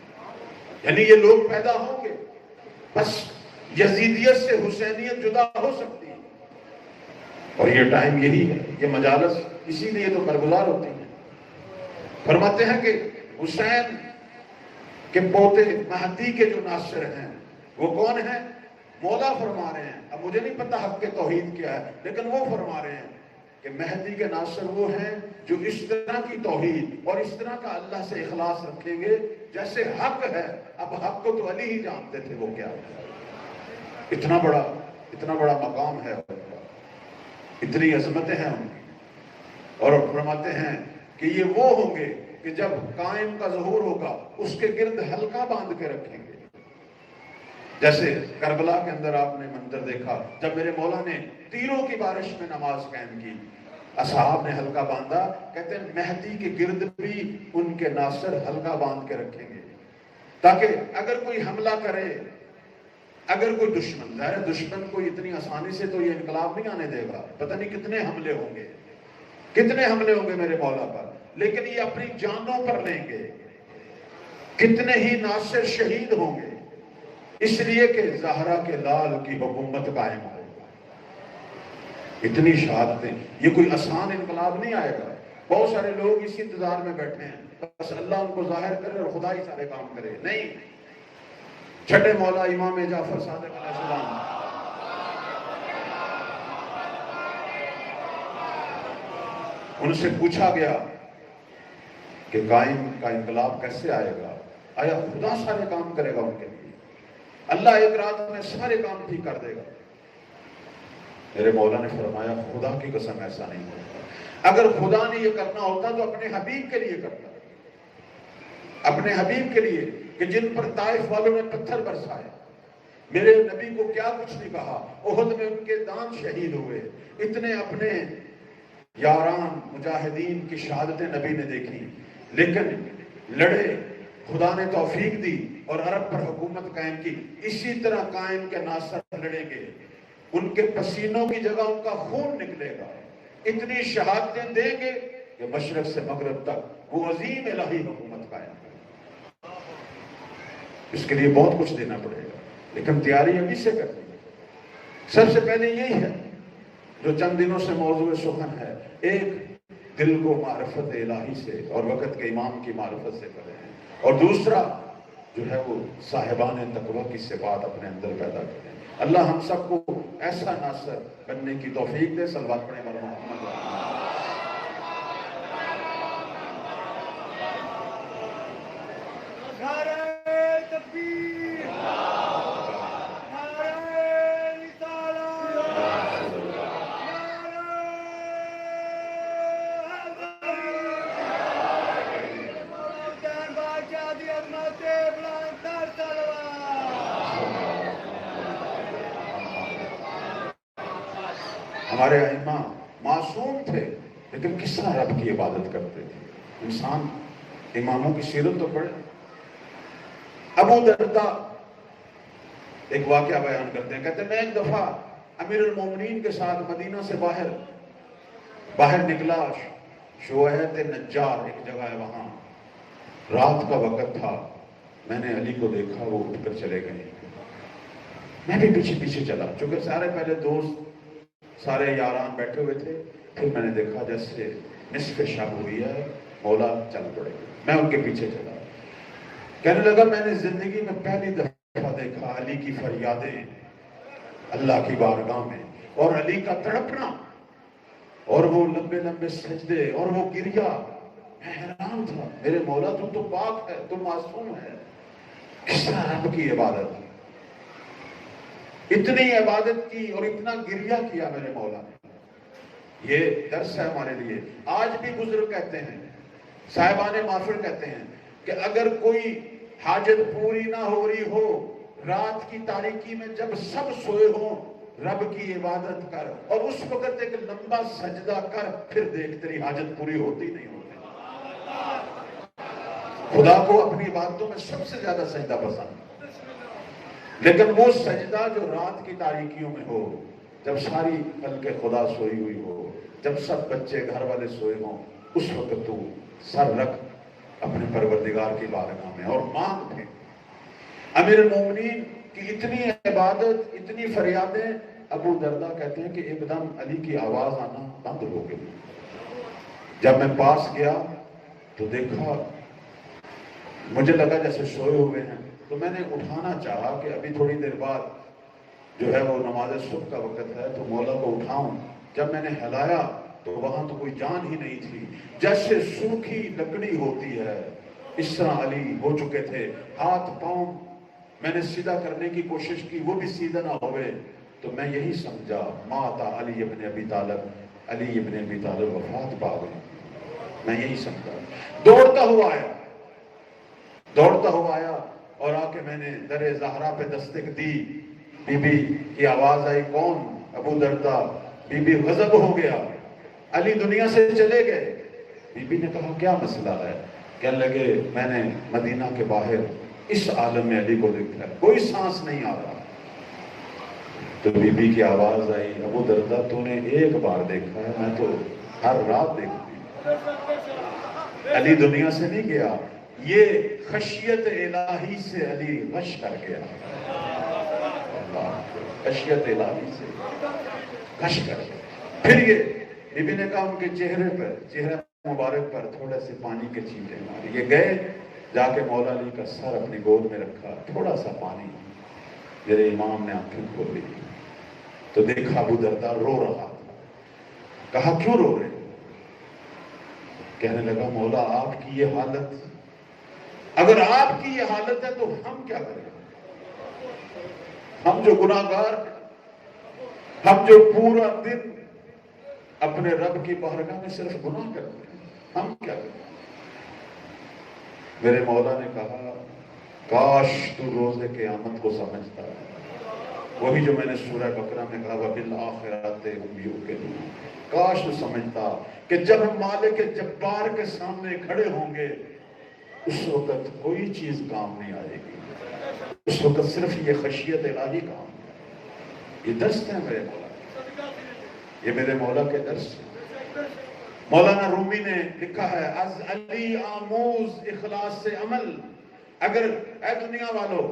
یعنی یہ لوگ پیدا ہوں گے، بس یزیدیت سے حسینیت جدا ہو سکتی ہے، اور یہ ٹائم یہی ہے، یہ مجالس اسی لیے تو برگزار ہوتی ہیں۔ فرماتے ہیں کہ حسین کے پوتے مہدی کے جو ناصر ہیں وہ کون ہیں؟ مولا فرما رہے ہیں، اب مجھے نہیں پتا حق کے توحید کیا ہے، لیکن وہ فرما رہے ہیں کہ مہدی کے ناصر وہ ہیں جو اس طرح کی توحید اور اس طرح کا اللہ سے اخلاص رکھیں گے جیسے حق ہے۔ اب حق کو تو علی ہی جانتے تھے وہ کیا ہے، اتنا بڑا مقام ہے، اتنی عظمتیں ہیں ان کی۔ اور فرماتے ہیں کہ یہ وہ ہوں گے کہ جب قائم کا ظہور ہوگا اس کے گرد حلقہ باندھ کے رکھیں گے، جیسے کربلا کے اندر آپ نے منظر دیکھا جب میرے مولا نے تیروں کی بارش میں نماز قائم کی، اصحاب نے حلقہ باندھا، کہتے ہیں مہدی کے گرد بھی ان کے ناصر حلقہ باندھ کے رکھیں گے، تاکہ اگر کوئی حملہ کرے، اگر کوئی دشمن، ظاہر دشمن کو اتنی آسانی سے تو یہ انقلاب نہیں آنے دے گا، پتہ نہیں کتنے حملے ہوں گے میرے مولا پر، لیکن یہ اپنی جانوں پر لیں گے، کتنے ہی ناصر شہید ہوں گے، اس لیے کہ زہرا کے لال کی حکومت قائم ہو۔ اتنی شہادتیں، یہ کوئی آسان انقلاب نہیں آئے گا، بہت سارے لوگ اسی انتظار میں بیٹھے ہیں بس اللہ ان کو ظاہر کرے اور خدا ہی سارے کام کرے، نہیں۔ چھٹے مولا امام جعفر صادق علیہ السلام، ان سے پوچھا گیا کہ قائم کا انقلاب کیسے آئے گا، آیا خدا سارے کام کرے گا ان کے لیے؟ اللہ ایک رات میں سارے کام ٹھیک کر دے گا؟ میرے مولا نے فرمایا خدا کی قسم ایسا نہیں ہوتا، اگر خدا نے یہ کرنا ہوتا تو اپنے حبیب کے لیے کرتا، اپنے حبیب کے لیے کہ جن پر طائف والوں نے پتھر برسائے، میرے نبی کو کیا کچھ نہیں کہا، احد میں ان کے دان شہید ہوئے، اتنے اپنے یاران مجاہدین کی شہادتیں نبی نے دیکھی، لیکن لڑے، خدا نے توفیق دی اور عرب پر حکومت قائم کی۔ اسی طرح قائم کے ناصر لڑیں گے، ان کے پسینوں کی جگہ ان کا خون نکلے گا، اتنی شہادتیں دیں گے کہ مشرق سے مغرب تک وہ عظیم الہی حکومت قائم ہے۔ اس کے لیے بہت کچھ دینا پڑے گا، لیکن تیاری ابھی سے کرنی ہے۔ سب سے پہلے یہی ہے جو چند دنوں سے موضوع سخن ہے، ایک دل کو معرفت الہی سے اور وقت کے امام کی معرفت سے کریں، اور دوسرا جو ہے وہ صاحبان تقوی کی صفات اپنے اندر پیدا کریں۔ اللہ ہم سب کو ایسا ناصر بننے کی توفیق دے۔ صلوات پڑھیں مولانا محمد۔ نعرہ تکبیر، نعرہ رسالت، نعرہ حیدر بادشاہ دی عظمت بلند تر صلوات۔ ہمارے ائمہ معصوم تھے لیکن کس طرح رب کی عبادت کرتے تھے۔ انسان اماموں کی سیرت تو پڑھے۔ ابو دردہ ایک واقعہ بیان کرتے ہیں، کہتے ہیں میں ایک دفعہ امیر المومنین کے ساتھ مدینہ سے باہر نکلا، شویت نجار ایک جگہ ہے وہاں، رات کا وقت تھا، میں نے علی کو دیکھا، وہ اٹھ کر چلے گئے، میں بھی پیچھے پیچھے چلا، چونکہ سارے پہلے دوست سارے یاران بیٹھے ہوئے تھے، پھر میں نے دیکھا جیسے نصف شب ہوئی ہے، مولا چل پڑے، میں ان کے پیچھے چلا، کہنے لگا میں نے زندگی میں پہلی دفعہ دیکھا علی کی فریادیں اللہ کی بارگاہ میں اور علی کا تڑپنا، اور وہ لمبے لمبے سجدے اور وہ گریا. میں حیران تھا, میرے مولا تم تو پاک ہے, تم معصوم ہے, کس طرح رب کی عبادت, اتنی عبادت کی اور اتنا گریا کیا میرے مولا نے. یہ درس ہے ہمارے لیے. آج بھی بزرگ کہتے ہیں, صاحبان محفل کہتے ہیں کہ اگر کوئی حاجت پوری نہ ہو رہی ہو, رات کی تاریکی میں جب سب سوئے ہوں, رب کی عبادت کر اور اس وقت ایک لمبا سجدہ کر, پھر دیکھ تیری حاجت پوری ہوتی نہیں ہوتی. خدا کو اپنی عبادتوں میں سب سے زیادہ سجدہ پسند, لیکن وہ سجدہ جو رات کی تاریکیوں میں ہو, جب ساری خلق خدا سوئی ہوئی ہو, جب سب بچے گھر والے سوئے ہوں, اس وقت تو سر رکھ اپنے پروردگار کی بارگاہ میں اور مانگ دے. امیر المومنین کی اتنی عبادت, اتنی فریادیں. ابو دردہ کہتے ہیں کہ ایک دم علی کی آواز آنا بند ہو گئی. جب میں پاس گیا تو دیکھا, مجھے لگا جیسے سوئے ہوئے ہیں, تو میں نے اٹھانا چاہا کہ ابھی تھوڑی دیر بعد جو ہے وہ نماز صبح کا وقت ہے تو مولا کو اٹھاؤں. جب میں نے ہلایا تو وہاں تو کوئی جان ہی نہیں تھی, جیسے سوکھی لکڑی ہوتی ہے اس طرح علی ہو چکے تھے. ہاتھ پاؤں میں نے سیدھا کرنے کی کوشش کی, وہ بھی سیدھا نہ ہوئے. تو میں یہی سمجھا ماتا علی ابن ابی طالب, علی ابن ابی طالب وفات پا گئے. میں یہی سمجھا. دوڑتا ہوا آیا اور آ کے میں نے در زہرا پہ دستک دی. بی بی کی آواز آئی, کون؟ ابو دردہ. بی بی غضب ہو گیا, علی دنیا سے چلے گئے. بی بی نے کہا کیا مسئلہ ہے؟ کہنے لگے میں نے مدینہ کے باہر اس عالم میں علی کو دیکھا ہے, کوئی سانس نہیں آ رہا. تو بی بی کی آواز آئی, ابو دردہ تو نے ایک بار دیکھا ہے, میں تو ہر رات دیکھتی ہوں. علی دنیا سے نہیں گیا, یہ خشیت الہی سے علی غش کر گیا. خشیت الہی سے غش کر گیا. پھر یہ بی بی نے کہا ان کے چہرے مبارک پر تھوڑے سے پانی کے چھینٹے مارے. یہ گئے, جا کے مولا علی کا سر اپنی گود میں رکھا, تھوڑا سا پانی. میرے امام نے آنکھیں کھولی تو دیکھا ابو دردہ رو رہا تھا. کہا کیوں رو رہے؟ کہنے لگا مولا آپ کی یہ حالت, اگر آپ کی یہ حالت ہے تو ہم کیا کریں؟ ہم جو گناہگار ہیں, ہم جو پورا دن اپنے رب کی بارگاہ میں صرف گناہ کرتے ہیں, ہم کیا کریں؟ میرے مولا نے کہا کاش تو روز قیامت کو سمجھتا ہے. وہی جو میں نے سورہ بقرہ میں کہا وَبِالْآخِرَةِ هُمْ يُوقِنُونَ. کاش تو سمجھتا کہ جب ہم مالک جبار کے سامنے کھڑے ہوں گے, اس وقت کوئی چیز کام نہیں آئے گی. اس وقت صرف یہ خشیت الہی کام ہے. یہ درس ہے میرے مولا, یہ میرے مولا کے درس ہے. مولانا رومی نے لکھا ہے از علی آموز اخلاص سے عمل. اگر اے دنیا والو,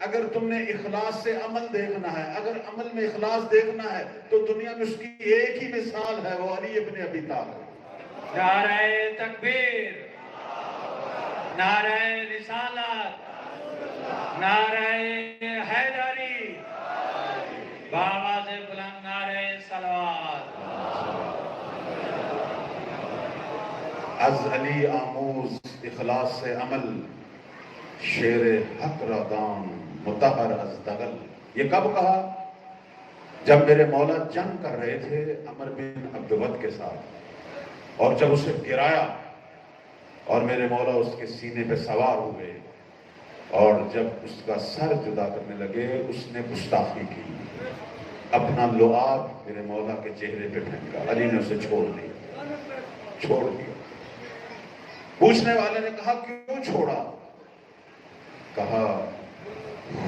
اگر تم نے اخلاص سے عمل دیکھنا ہے, اگر عمل میں اخلاص دیکھنا ہے, تو دنیا میں اس کی ایک ہی مثال ہے, وہ علی ابن ابی طالب. نعرہ تکبیر, نعرہ رسالت, نعرہ حیدری, بآواز بلند نعرہ صلوات. از علی آموز اخلاص سے عمل, شیر حق را دام مطہر از دغل. یہ کب کہا؟ جب میرے مولا جنگ کر رہے تھے عمر بن عبدود کے ساتھ, اور جب اسے گرایا اور میرے مولا اس کے سینے پہ سوار ہوئے, اور جب اس کا سر جدا کرنے لگے اس نے گستاخی کی, اپنا لعاب میرے مولا کے چہرے پہ پھینکا. علی نے اسے چھوڑ دیا. پوچھنے والے نے کہا کیوں چھوڑا؟ کہا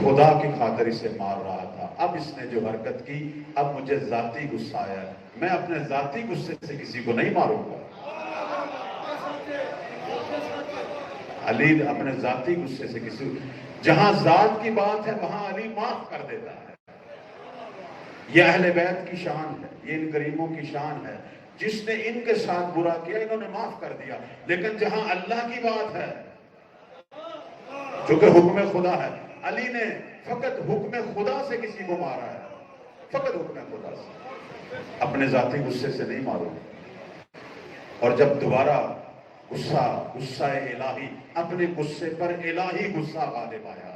خدا کی خاطر اسے مار رہا تھا, اب اس نے جو حرکت کی اب مجھے ذاتی غصہ آیا ہے, میں اپنے ذاتی غصے سے کسی کو نہیں ماروں گا. علی اپنے ذاتی غصے سے کسی, جہاں ذات کی بات ہے وہاں علی معاف کر دیتا ہے. یہ اہل بیت کی شان ہے, یہ ان کریموں کی شان ہے. جس نے ان کے ساتھ برا کیا انہوں نے معاف کر دیا, لیکن جہاں اللہ کی بات ہے جو کہ حکم خدا ہے, علی نے فقط حکم خدا سے کسی کو مارا ہے, فقط حکم خدا سے. اپنے ذاتی غصے سے نہیں مارو. اور جب دوبارہ غصہ الہی، اپنے غصے پر الہی غصہ غالب آیا.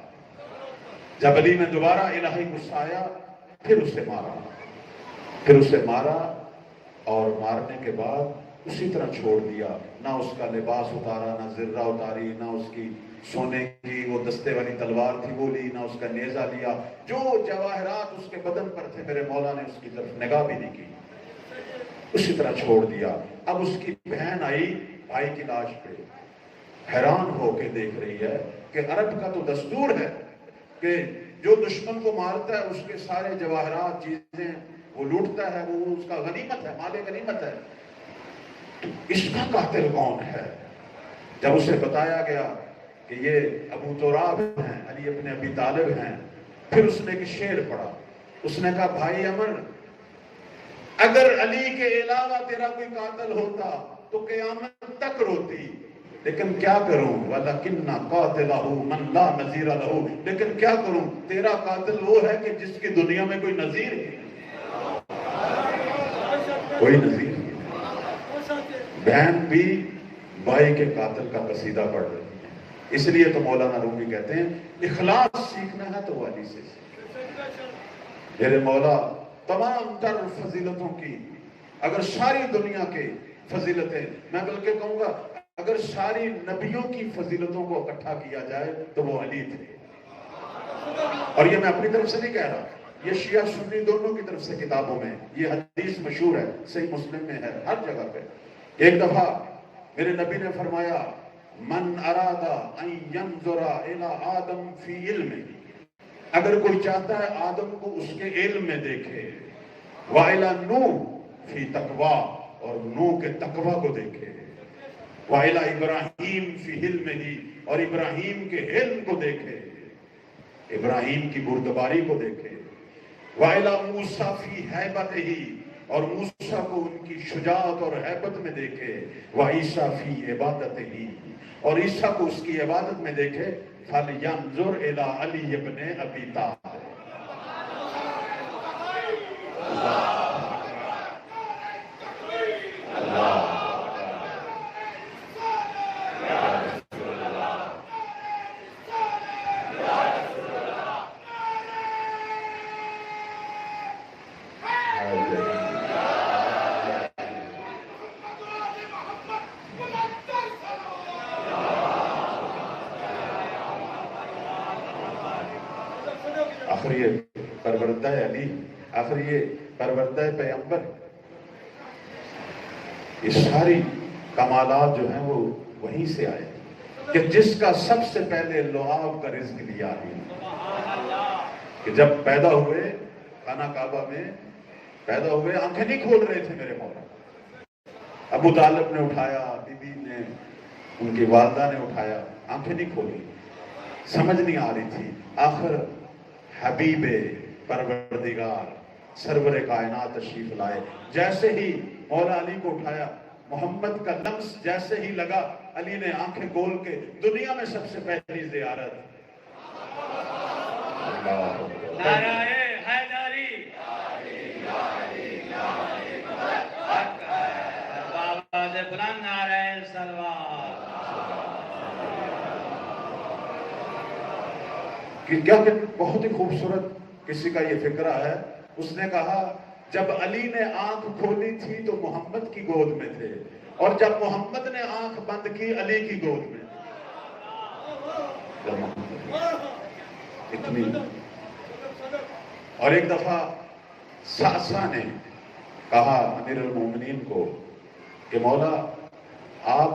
جب علی میں دوبارہ الہی غصہ آیا پھر اسے مارا اور مارنے کے بعد اسی طرح چھوڑ دیا. نہ اس کا لباس اتارا، نہ زرہ اتاری، نہ اس کی سونے کی وہ دستے والی تلوار تھی وہ لی، نہ اس کا نیزہ لیا. جو جواہرات اس کے بدن پر تھے میرے مولا نے اس کی طرف نگاہ بھی نہیں کی، اسی طرح چھوڑ دیا. اب اس کی بہن آئی بھائی کی لاش پہ، حیران ہو کے دیکھ رہی ہے کہ عرب کا تو دستور ہے کہ جو دشمن کو مارتا ہے اس کے سارے جواہرات چیزیں وہ لوٹتا ہے، وہ اس کا غنیمت ہے، مال غنیمت ہے. تو اس کا قاتل کون ہے؟ جب اسے بتایا گیا کہ یہ ابو تراب ہیں، علی ابن ابی طالب ہیں، پھر اس نے ایک شعر پڑھا. اس نے کہا بھائی امر، اگر علی کے علاوہ تیرا کوئی قاتل ہوتا تو قیامت تک روتی، لیکن کیا کروں وَلَكِنَّ قَاتِلَهُ مَنْ لَا نَظِيرَ لَهُ، لیکن کیا کروں تیرا قاتل وہ ہے کہ جس کی دنیا میں کوئی نظیر ہے، کوئی نظیر ہے. بہن بھی بھائی کے قاتل کا قصیدہ پڑھ رہی ہے. اس لیے تو مولانا رومی کہتے ہیں اخلاص سیکھنا ہے تو علی سے سیکھ. میرے مولا تمام تر فضیلتوں کی، اگر ساری دنیا کے فضیلتیں، میں بلکہ کہوں گا اگر ساری نبیوں کی فضیلتوں کو اکٹھا کیا جائے تو وہ علی تھے. اور یہ میں اپنی طرف سے نہیں کہہ رہا، یہ شیعہ سنی دونوں کی طرف سے کتابوں میں یہ حدیث مشہور ہے، صحیح مسلم میں ہے، ہر جگہ پہ. ایک دفعہ میرے نبی نے فرمایا من اراد ان ينظر الى آدم فی علمہ، اگر کوئی چاہتا ہے آدم کو اس کے علم میں دیکھے، وَإِلَى نُوح فی تقویٰ، اور نوح کے تقویٰ کو دیکھے، وَإِلَى ابراہیم فی حلمہ، اور ابراہیم کے حلم کو دیکھے، ابراہیم کی بردباری کو دیکھے، وَإِلَى موسیٰ فی حیبتہ، اور موسیٰ کو ان کی شجاعت اور حیبت میں دیکھے، وَعیسیٰ فی عبادتہ، اور عیسیٰ کو اس کی عبادت میں دیکھے. فَلْيَنْظُرْ إِلَىٰ عَلِيِّ بْنِ أَبِي طَالِبٍ. آخر یہ پروردہ علی، آخر یہ پروردہ پیغمبر، یہ ساری کمالات جو ہیں وہ وہیں سے آئے کہ جس کا سب سے پہلے لعاب کا رزق لیا ہے. کہ جب پیدا ہوئے خانہ کعبہ میں پیدا ہوئے، آنکھیں نہیں کھول رہے تھے میرے مولا. ابو طالب نے اٹھایا، بی بی نے، ان کی والدہ نے اٹھایا، آنکھیں نہیں کھولی، سمجھ نہیں آ رہی تھی. آخر حبیب پروردگار سرور کائنات تشریف لائے. جیسے ہی مولا علی کو اٹھایا، محمد کا لمس جیسے ہی لگا، علی نے آنکھیں کھول کے دنیا میں سب سے پہلی زیارت. نعرہ حیدری، آواز بلند نعرہ سلوات. کیا کہ بہت ہی خوبصورت کسی کا یہ فکرہ ہے. اس نے کہا جب علی نے آنکھ کھولی تھی تو محمد کی گود میں تھے، اور جب محمد نے آنکھ بند کی علی کی گود میں. اتنی. اور ایک دفعہ ساسا نے کہا امیر المومنین کو کہ مولا آپ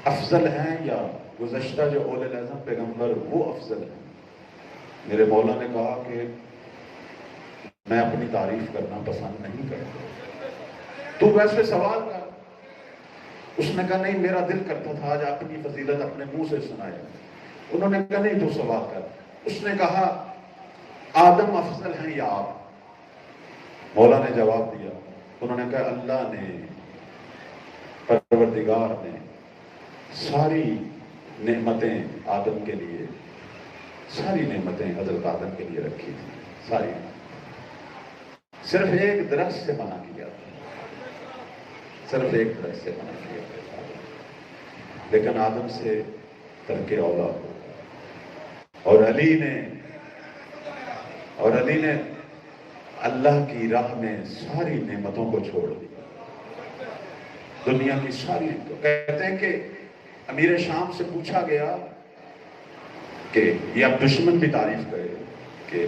افضل ہیں یا گزشتہ جو اولو العزم پیغمبر وہ افضل ہیں؟ میرے مولا نے کہا کہ میں اپنی تعریف کرنا پسند نہیں کرتا، تو ویسے سوال کر. اس نے کہا نہیں، میرا دل کرتا تھا آج اپنی فضیلت اپنے منہ سے سنائے. انہوں نے کہا نہیں، تو سوال کر. اس نے کہا آدم افضل ہیں یا آپ؟ مولا نے جواب دیا. انہوں نے کہا اللہ نے، پروردگار نے ساری نعمتیں آدم کے لیے، ساری نعمتیں حضرت آدم کے لیے رکھی تھی، ساری. صرف ایک درخت سے منع کیا تھا، صرف ایک درخت سے منع کیا تھا، لیکن آدم سے ترک اولا ہو، اور علی نے اللہ کی راہ میں ساری نعمتوں کو چھوڑ دیا، دنیا کی ساری۔ تو کہتے ہیں کہ امیر شام سے پوچھا گیا کہ یہ اب دشمن بھی تعریف کرے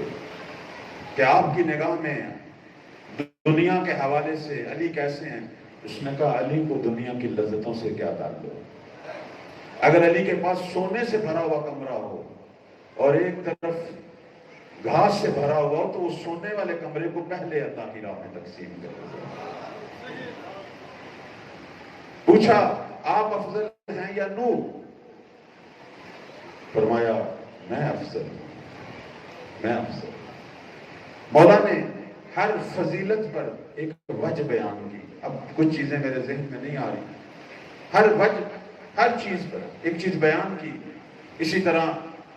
کہ آپ کی نگاہ میں دنیا کے حوالے سے علی کیسے ہیں؟ اس نے کہا علی کو دنیا کی لذتوں سے کیا تعلق؟ اگر علی کے پاس سونے سے بھرا ہوا کمرہ ہو اور ایک طرف گھاس سے بھرا ہوا ہو تو اس سونے والے کمرے کو پہلے اللہ کی راہ میں تقسیم کرے۔ پوچھا آپ افضل ہیں یا نوح؟ فرمایا میں افضل ہوں، میں افضل۔ مولا نے ہر فضیلت پر ایک وجہ بیان کی، اب کچھ چیزیں میرے ذہن میں نہیں آ رہی، ہر وجہ، ہر چیز پر ایک چیز بیان کی۔ اسی طرح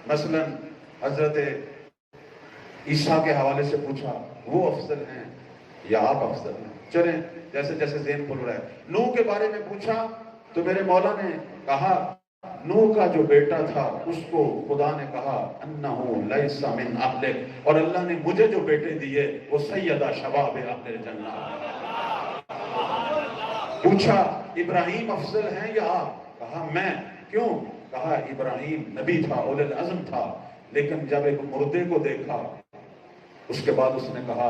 مثلا حضرت عیسیٰ کے حوالے سے پوچھا وہ افضل ہیں یا آپ افضل ہیں؟ چلیں جیسے جیسے ذہن کھل رہا ہے۔ نوح کے بارے میں پوچھا تو میرے مولا نے کہا نوح کا جو بیٹا تھا اس کو خدا نے کہا انہو لیس من اہلک، اور اللہ نے مجھے جو بیٹے دیے وہ سیدہ شباب اہل جنہ۔ پوچھا ابراہیم افضل ہیں یا آپ؟ کہا میں۔ کیوں؟ کہا ابراہیم نبی تھا، اولو العزم تھا، لیکن جب ایک مردے کو دیکھا اس کے بعد اس نے کہا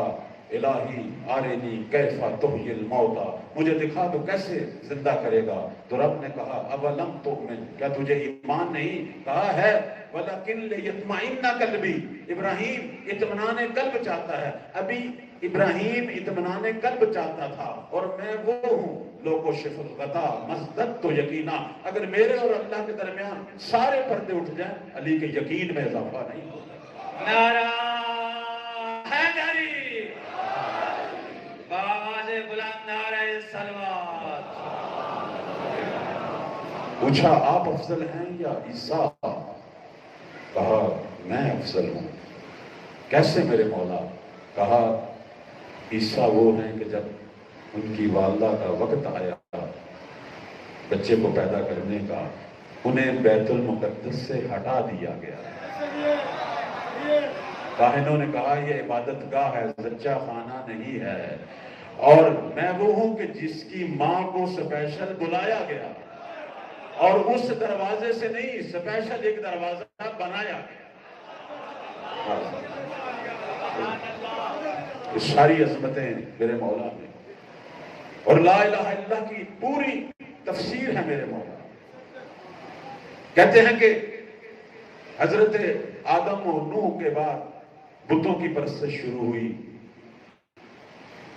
الہی آرینی کیف تحیی الموتى، مجھے دکھا تو کیسے زندہ کرے گا؟ تو رب نے کہا اولم تؤمن، کیا تجھے ایمان نہیں؟ کہا ہے ولکن لیطمئن قلبی، ابراہیم اطمینان قلب چاہتا ہے۔ ابھی ابراہیم اطمینان قلب چاہتا تھا اور میں وہ ہوں لو کشف الغطا مزددت یقینا، اگر میرے اور اللہ کے درمیان سارے پردے اٹھ جائیں علی کے یقین میں اضافہ نہیں ہوگا۔ نعرہ حیدری، بآواز بلند نعرہ صلوات۔ پوچھا آپ افضل ہیں یا عیسیٰ؟ کہا میں افضل ہوں۔ کیسے میرے مولا؟ کہا عیسیٰ وہ ہیں کہ جب ان کی والدہ کا وقت آیا بچے کو پیدا کرنے کا، انہیں بیت المقدس سے ہٹا دیا گیا۔ کاہنوں نے کہا یہ عبادت گاہ ہے، زچہ خانہ نہیں ہے، اور میں وہ ہوں کہ جس کی ماں کو سپیشل بلایا گیا اور اس دروازے سے نہیں، سپیشل ایک دروازہ بنایا گیا۔ یہ ساری عظمتیں میرے مولا میں، اور لا الہ الا اللہ کی پوری تفسیر ہے میرے مولا۔ کہتے ہیں کہ حضرت آدم و نوح کے بعد بتوں کی پرستش شروع ہوئی،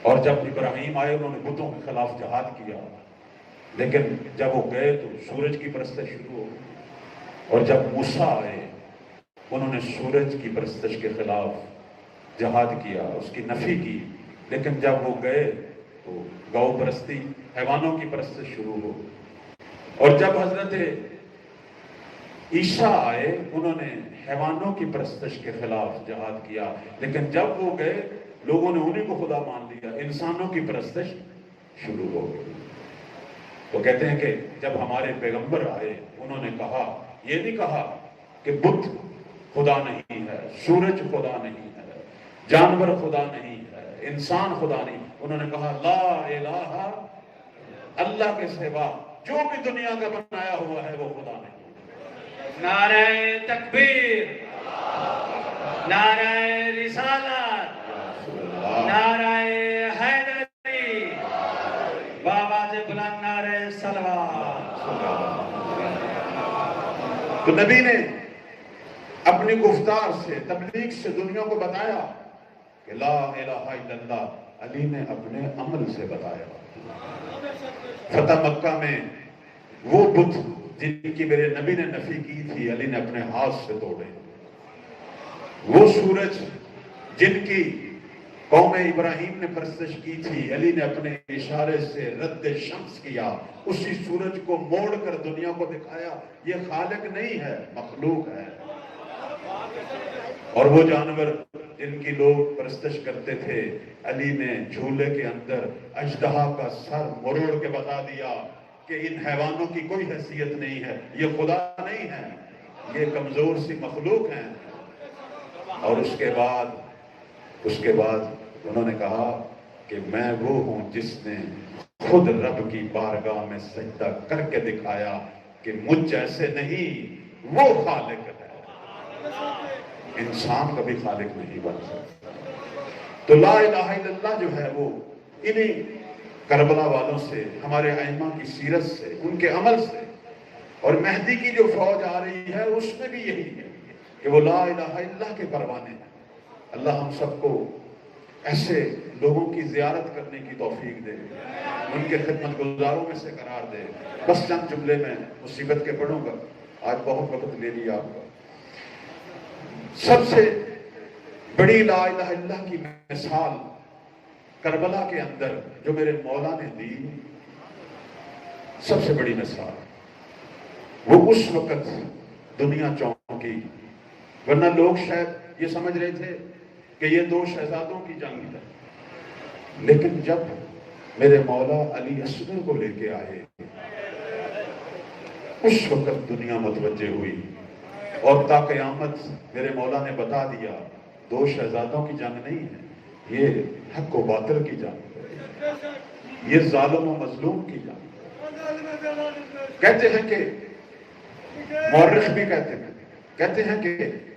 اور جب ابراہیم آئے انہوں نے بتوں کے خلاف جہاد کیا، لیکن جب وہ گئے تو سورج کی پرستش شروع ہو گئی، اور جب موسیٰ آئے انہوں نے سورج کی پرستش کے خلاف جہاد کیا، اس کی نفی کی، لیکن جب وہ گئے تو گو پرستی، حیوانوں کی پرستش شروع ہو۔ اور جب حضرت عیسیٰ آئے انہوں نے حیوانوں کی پرستش کے خلاف جہاد کیا، لیکن جب وہ گئے لوگوں نے انہیں کو خدا مان لیا، انسانوں کی پرستش شروع ہو گئی۔ تو کہتے ہیں کہ جب ہمارے پیغمبر آئے انہوں نے کہا، یہ نہیں کہا کہ بت خدا نہیں ہے، سورج خدا نہیں ہے، جانور خدا نہیں ہے، انسان خدا نہیں، انہوں نے کہا لا الہ، اللہ کے سوا جو بھی دنیا کا بنایا ہوا ہے وہ خدا نہیں۔ نعرہ تکبیر، نعرہ رسالت، نعرہ حیدری، بآواز بلند نعرہ صلوات۔ تو نبی نے اپنی گفتار سے، تبلیغ سے دنیا کو بتایا کہ لا الہ الا اللہ، علی نے اپنے عمل سے بتایا۔ فتح مکہ میں وہ بت جن کی میرے نبی نے نفی کی تھی علی نے اپنے ہاتھ سے توڑے، وہ سورج جن کی قوم ابراہیم نے پرستش کی تھی علی نے اپنے اشارے سے رد شمس کیا، اسی سورج کو موڑ کر دنیا کو دکھایا یہ خالق نہیں ہے، مخلوق ہے۔ اور وہ جانور جن کی لوگ پرستش کرتے تھے، علی نے جھولے کے اندر اژدہا کا سر مروڑ کے بتا دیا کہ ان حیوانوں کی کوئی حیثیت نہیں ہے، یہ خدا نہیں ہے، یہ کمزور سی مخلوق ہیں۔ اور اس کے بعد انہوں نے کہا کہ میں وہ ہوں جس نے خود رب کی بارگاہ میں سجدہ کر کے دکھایا کہ مجھ جیسے نہیں، وہ خالق ہے، انسان کبھی خالق نہیں بن سکتا۔ تو لا الہ الا اللہ جو ہے وہ انہی کربلا والوں سے، ہمارے ائمہ کی سیرت سے، ان کے عمل سے، اور مہدی کی جو فوج آ رہی ہے اس میں بھی یہی ہے کہ وہ لا الہ الا اللہ کے پروانے ہیں۔ اللہ ہم سب کو ایسے لوگوں کی زیارت کرنے کی توفیق دے، ان کے خدمت گزاروں میں سے قرار دے۔ بس چند جملے میں مصیبت کے پڑھوں گا، آج بہت وقت لے لیا آپ کا۔ سب سے بڑی لا الہ الا اللہ کی مثال کربلا کے اندر جو میرے مولا نے دی، سب سے بڑی مثال وہ اس وقت دنیا چونکی، ورنہ لوگ شاید یہ سمجھ رہے تھے کہ یہ دو شہزادوں کی جنگ ہے، لیکن جب میرے مولا علی اصغر کو لے کے آئے اس وقت دنیا متوجہ ہوئی، اور تا قیامت میرے مولا نے بتا دیا دو شہزادوں کی جنگ نہیں ہے، یہ حق و باطل کی جنگ ہے، یہ ظالم و مظلوم کی جنگ ہے۔ کہتے ہیں کہ مورخ بھی کہتے ہیں کہ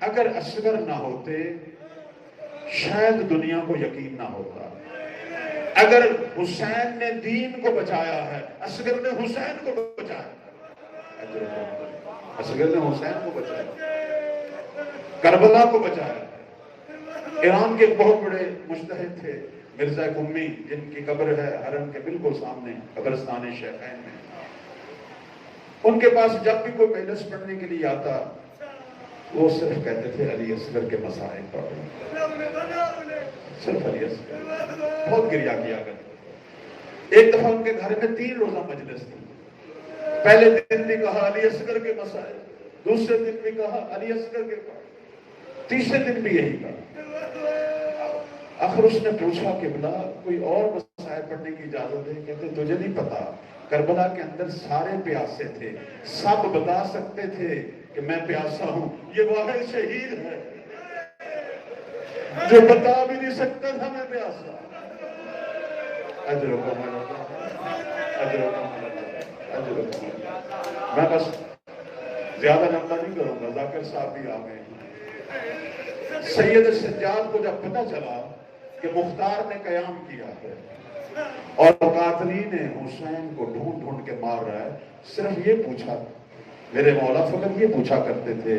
اگر اصغر نہ ہوتے شاید دنیا کو یقین نہ ہوتا۔ اگر حسین نے دین کو بچایا ہے، اصغر نے حسین کو بچایا، اصغر نے حسین کو بچایا، کربلا کو بچایا۔ ایران کے بہت بڑے مجتہد تھے مرزا قمی، جن کی قبر ہے حرم کے بالکل سامنے قبرستان شیخین میں۔ ان کے پاس جب بھی کوئی مجلس پڑھنے کے لیے آتا وہ صرف کہتے تھے علی اصغر کے مسائل پڑھو، صرف علی اصغر، بہت گریا کیا کرتے۔ ایک دفعہ ان کے گھر میں 3 روزہ مجلس تھی، پہلے دن بھی کہا علی اصغر کے مسائل، دوسرے دن بھی کہا علی اصغر کے پڑھو، تیسرے دن بھی یہی کہا۔ آخر اس نے پوچھا کہ بلا کوئی اور مسائل پڑھنے کی اجازت ہے؟ کہتے تجھے نہیں پتا، کربلا کے اندر سارے پیاسے تھے، سب بتا سکتے تھے کہ میں پیاسا ہوں، یہ واحد شہید ہے جو بتا بھی نہیں سکتا تھا میں پیاسا۔ میں بس زیادہ لمبا نہیں کروں گا، ذاکر صاحب بھی آ گئے ہیں۔ سید سجاد کو جب پتہ چلا کہ مختار نے قیام کیا ہے اور قاتلین حسین کو ڈھونڈ ڈھونڈ کے مار رہا ہے، صرف یہ پوچھا، میرے مولا فقط یہ پوچھا کرتے تھے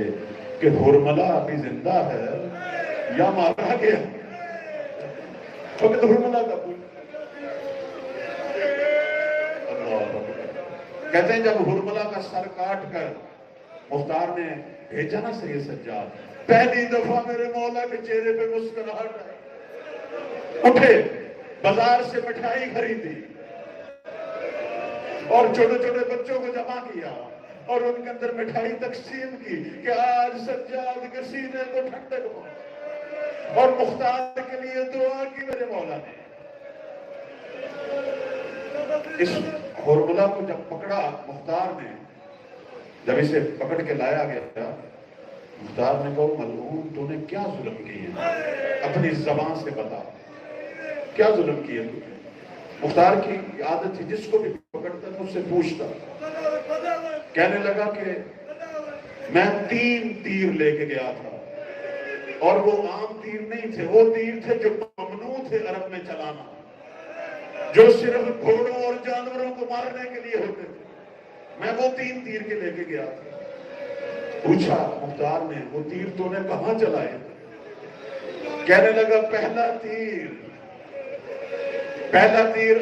کہ ہرملہ ابھی زندہ ہے یا مارا گیا، فقط ہرملہ کا پوچھا۔ کہتے ہیں جب ہرملہ کا سر کاٹ کر مختار نے بھیجا نا سید سجاد، پہلی دفعہ میرے مولا کے چہرے پہ مسکراہٹ ہے، اٹھے بازار سے مٹھائی خریدی اور چھوٹے چھوٹے بچوں کو جمع کیا اور ان کے اندر مٹھائی تقسیم کی کہ آج سجاد کے سینے کو ٹھنڈک ہو، اور مختار کے لیے دعا کی میرے مولا نے۔ اس ہرملہ کو جب پکڑا مختار نے، جب اسے پکڑ کے لایا گیا، مختار نے کہا ملعون تو نے کیا ظلم کی ہے، اپنی زبان سے بتا کیا ظلم کیا تو نے۔ مختار کی عادت تھی جس کو بھی پکڑتا تھا اس سے پوچھتا، کہنے لگا کہ میں 3 تیر لے کے گیا تھا، اور وہ عام تیر نہیں تھے، وہ تیر تھے جو ممنوع تھے عرب میں چلانا، جو صرف گھوڑوں اور جانوروں کو مارنے کے لیے ہوتے تھے، میں وہ 3 تیر کے لے کے گیا تھا۔ پوچھا مختار نے وہ تیر تو نے کہاں چلائے؟ کہنے لگا پہلا تیر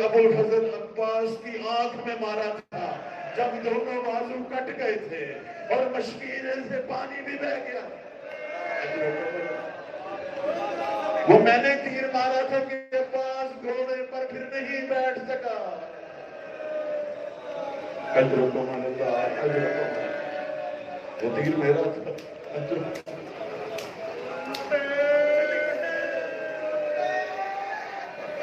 ابو الفضل عباس کی آنکھ میں مارا تھا جب دونوں بازو کٹ گئے تھے اور مشکینے سے پانی بھی بہہ گیا، وہ میں نے تیر مارا تھا کہ عباس گھوڑے پر پھر نہیں بیٹھ سکا۔ اجرکم اللہ، وہ تیر میرا تھا۔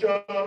4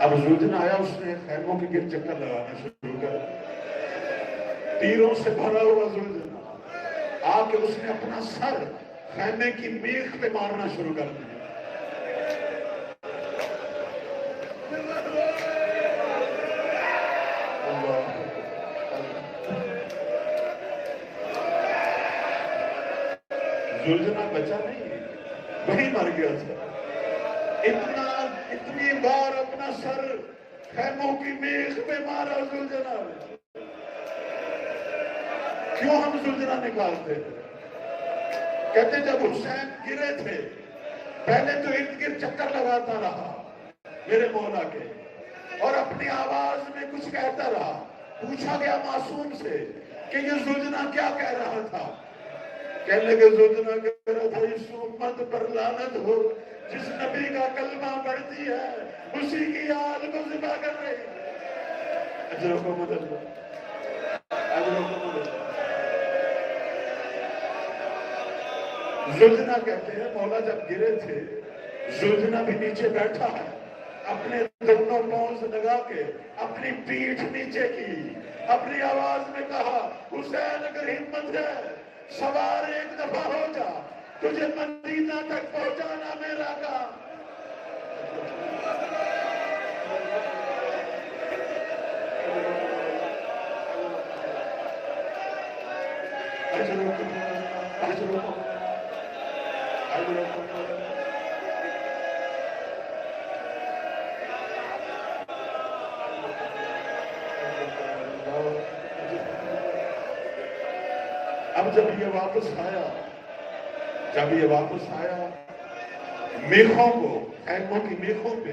اب زلجنا آیا، اس نے خیموں کے گرد چکر لگانا شروع کر، تیروں سے بھرا ہوا زلجنا آ کے اس نے اپنا سر خیمے کی میخ پہ مارنا شروع کر دیا۔ زلجنا بچا نہیں، وہی مر گیا تھا۔ اتنی بار اپنا سر خیموں کی میخ پہ مارا زلجنا نے۔ کیوں ہم زلجنا نکالتے ہیں؟ کہتے جب حسین گرے تھے پہلے تو ارد گرد چکر لگاتا رہا میرے مولا کے، اور اپنی آواز میں کچھ کہتا رہا۔ پوچھا گیا معصوم سے کہ یہ زلجنا کیا کہہ رہا تھا؟ کہنے لگے زلجنا کہہ رہا تھا اس امت پر لعنت ہو جس نبی کا کلمہ پڑھتی ہے اسی کی آل کو ذبح کر رہی ہے۔ اجرکم اللہ، اجرکم اللہ۔ زلجنا کہتے ہیں مولا جب گرے تھے زلجنا بھی نیچے بیٹھا ہے، اپنے دونوں پاؤں لگا کے اپنی پیٹھ نیچے کی، اپنی آواز میں کہا حسین اگر ہمت ہے سوار ایک دفعہ ہو جا، تجھے مدینہ تک پہنچانا میرا کام۔ اب جب یہ واپس آیا میخوں کو، خیموں کی میخوں پہ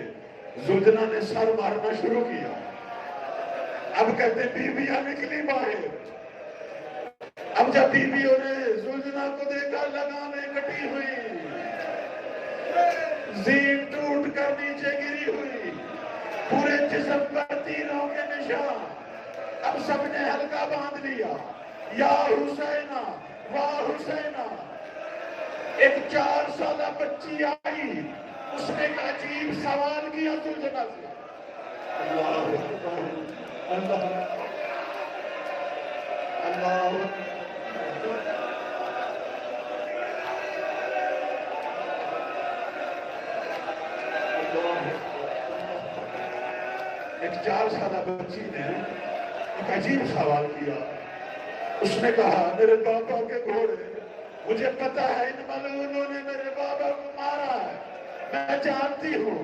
زلجنا نے سر مارنا شروع کیا۔ اب کہتے بیویاں نکلی باہر۔ اب جب بیویوں نے زلجنا کو دیکھا لگامیں کٹی ہوئی، زین ٹوٹ کر نیچے گری ہوئی، پورے جسم پر تیروں کے نشان۔ اب سب نے حلقہ باندھ لیا، یا حسینہ واہ حسینہ۔ ایک 4 سالہ بچی آئی، اس نے ایک عجیب سوال کیا زلجنا سے۔ اللہ اللہ اللہ۔ ایک 4 سالہ بچی نے ایک عجیب سوال کیا۔ اس نے کہا میرے بابا کے گھوڑے، مجھے پتا ہے ان ملعونوں نے میرے بابا کو مارا ہے، میں جانتی ہوں،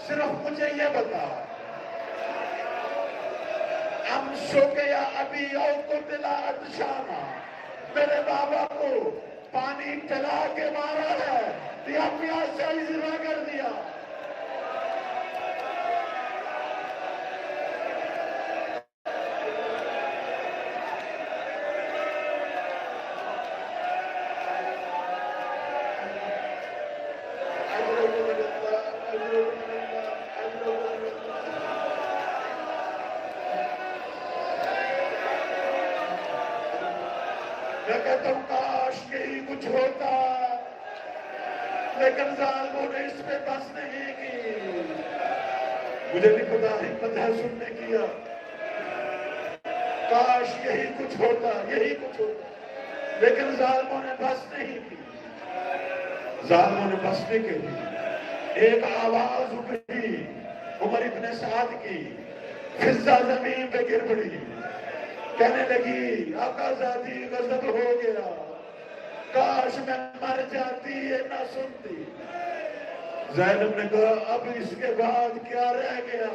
صرف مجھے یہ بتا یا ابھی او قتل عطشانا، میرے بابا کو پانی پلا کے مارا ہے یا پیاس سے ذبح کر دیا؟ میں کہتا ہوں کاش یہی کچھ ہوتا، لیکن ظالموں نے اس پہ بس نہیں کی۔ مجھے نہیں پتا ہمت ہے سننے کی، کاش یہی کچھ ہوتا، یہی کچھ ہوتا، لیکن ظالموں نے بس نہیں کی۔ ظالموں نے بسنے کے لیے ایک آواز اٹھی عمر ابن سعد کی، فضہ زمین پہ گر پڑی، کہنے لگی آقا زادی غضب ہو گیا، کاش میں مر جاتی یہ نہ سنتی۔ زینب نے کہا اب اس کے بعد کیا رہ گیا؟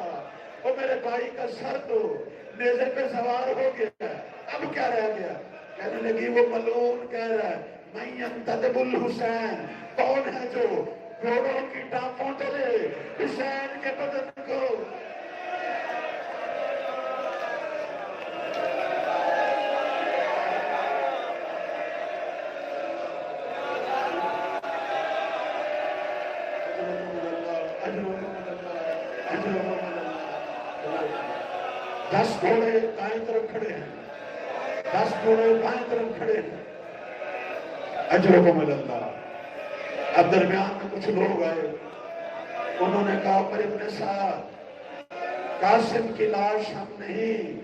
وہ میرے بھائی کا سر تو نیزے پہ سوار ہو گیا، اب کیا رہ گیا؟ کہنے لگی وہ ملعون کہہ رہا ہے میں ینتدب الحسین، کون ہے جو گھوڑوں کی ٹانپوں تلے حسین کے بدن کو؟ دس گھوڑے دائیں طرف کھڑے ہیں، 10 گھوڑے بائیں طرف کھڑے ہیں۔ اجرکم اللہ۔ اب درمیان میں کچھ لوگ آئے، انہوں نے کہا پر ابن سعد قاسم کی لاش ہم نہیں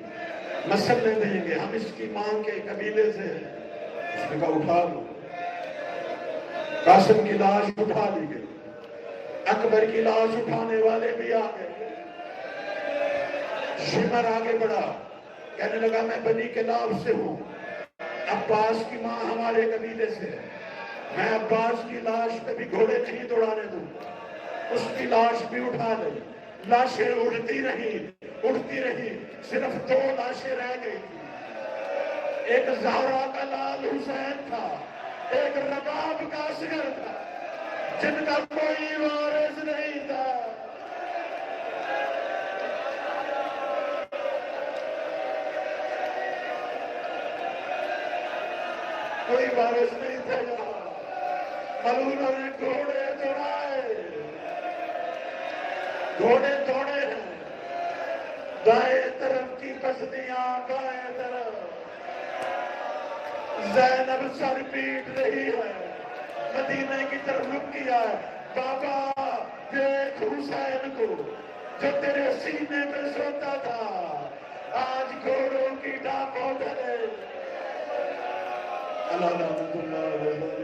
مسلنے دیں گے، ہم اس کی ماں کے قبیلے سے ہیں۔ اس نے کہا اٹھا لو۔ قاسم کی لاش اٹھا لی گئی، اکبر کی لاش اٹھانے والے بھی آ گئے۔ شمر آگے بڑھا، کہنے لگا میں بنی کلاب سے ہوں، عباس کی ماں ہمارے قبیلے سے ہے، میں عباس کی لاش پہ بھی گھوڑے نہیں دوڑانے دوں۔ اس کی لاش بھی اٹھا لی، لاشیں اڑتی رہی، صرف 2 لاشیں رہ گئی تھی۔ ایک زہرا کا لال حسین تھا، ایک رباب کا اصغر تھا، جن کا کوئی وارث نہیں تھا۔ کوئی وارث نہیں تھا یہاں۔ ملولوں نے گھوڑے دوڑے ہیں، دائیں طرف کی بستیاں بائیں طرف، زینب سر پیٹ رہی ہے، مدینے کی طرف رک کیا ہے۔ بابا دیکھ حسین کو جو تیرے سینے میں سوتا تھا، آج گھوڑوں کی ڈاکوں ڈلے۔ اللہ رحمت اللہ علیہ۔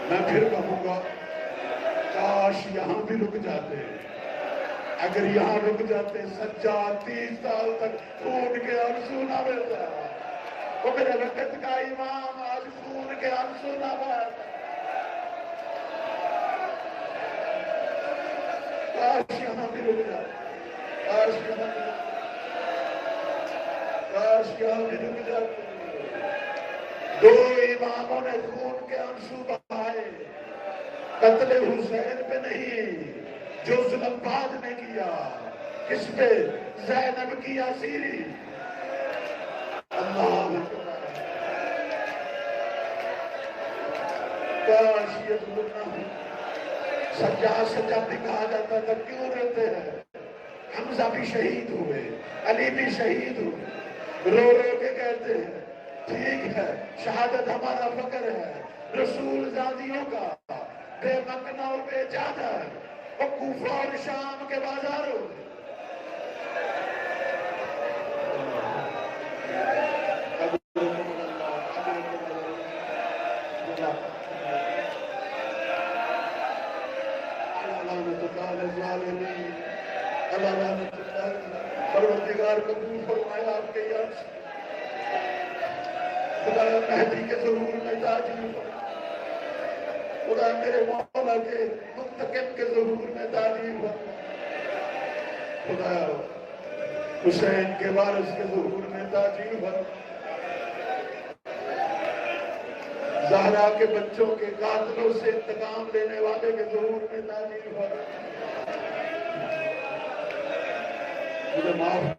میں پھر کہوں گا کاش یہاں بھی رک جاتے، اگر یہاں رک جاتے سجاد 30 سال تک خون کے آنسو نہ بہتا۔ وہ میرے وقت کا امام آج خون کے آنسو نہ بہتا۔ کاش یہاں بھی رک جاتے، کاش یہاں بھی رک جاتے۔ 2 اماموں نے خون کے آنسو بہائے، قتل حسین پہ نہیں، جو ظلم بعد نے کیا، کس پہ؟ زینب کی اسیری۔ اللہ کاش یہ ظلم نہ ہو۔ سجاد سے جب بھی کہا جاتا تھا کیوں روتے ہیں؟ حمزہ بھی شہید ہوئے، علی بھی شہید ہوئے، رو رو کے کہتے ہیں ٹھیک ہے شہادت ہمارا فخر ہے، رسول زادیوں کا بے مکنہ و بے چادر، وہ کوفہ اور شام کے بازاروں پروردگار قبول فرمائے آپ کے یاد سے۔ خدا مہدی کے ظہور میں تعجیل فرما، خدا میرے مولا کے منتقم کے ظہور میں تعجیل فرما، خدا حسین کے وارث کے ظہور میں تعجیل فرما، زہرا کے بچوں کے قاتلوں سے انتقام لینے والے کے ظہور میں تعجیل فرما، مجھے معاف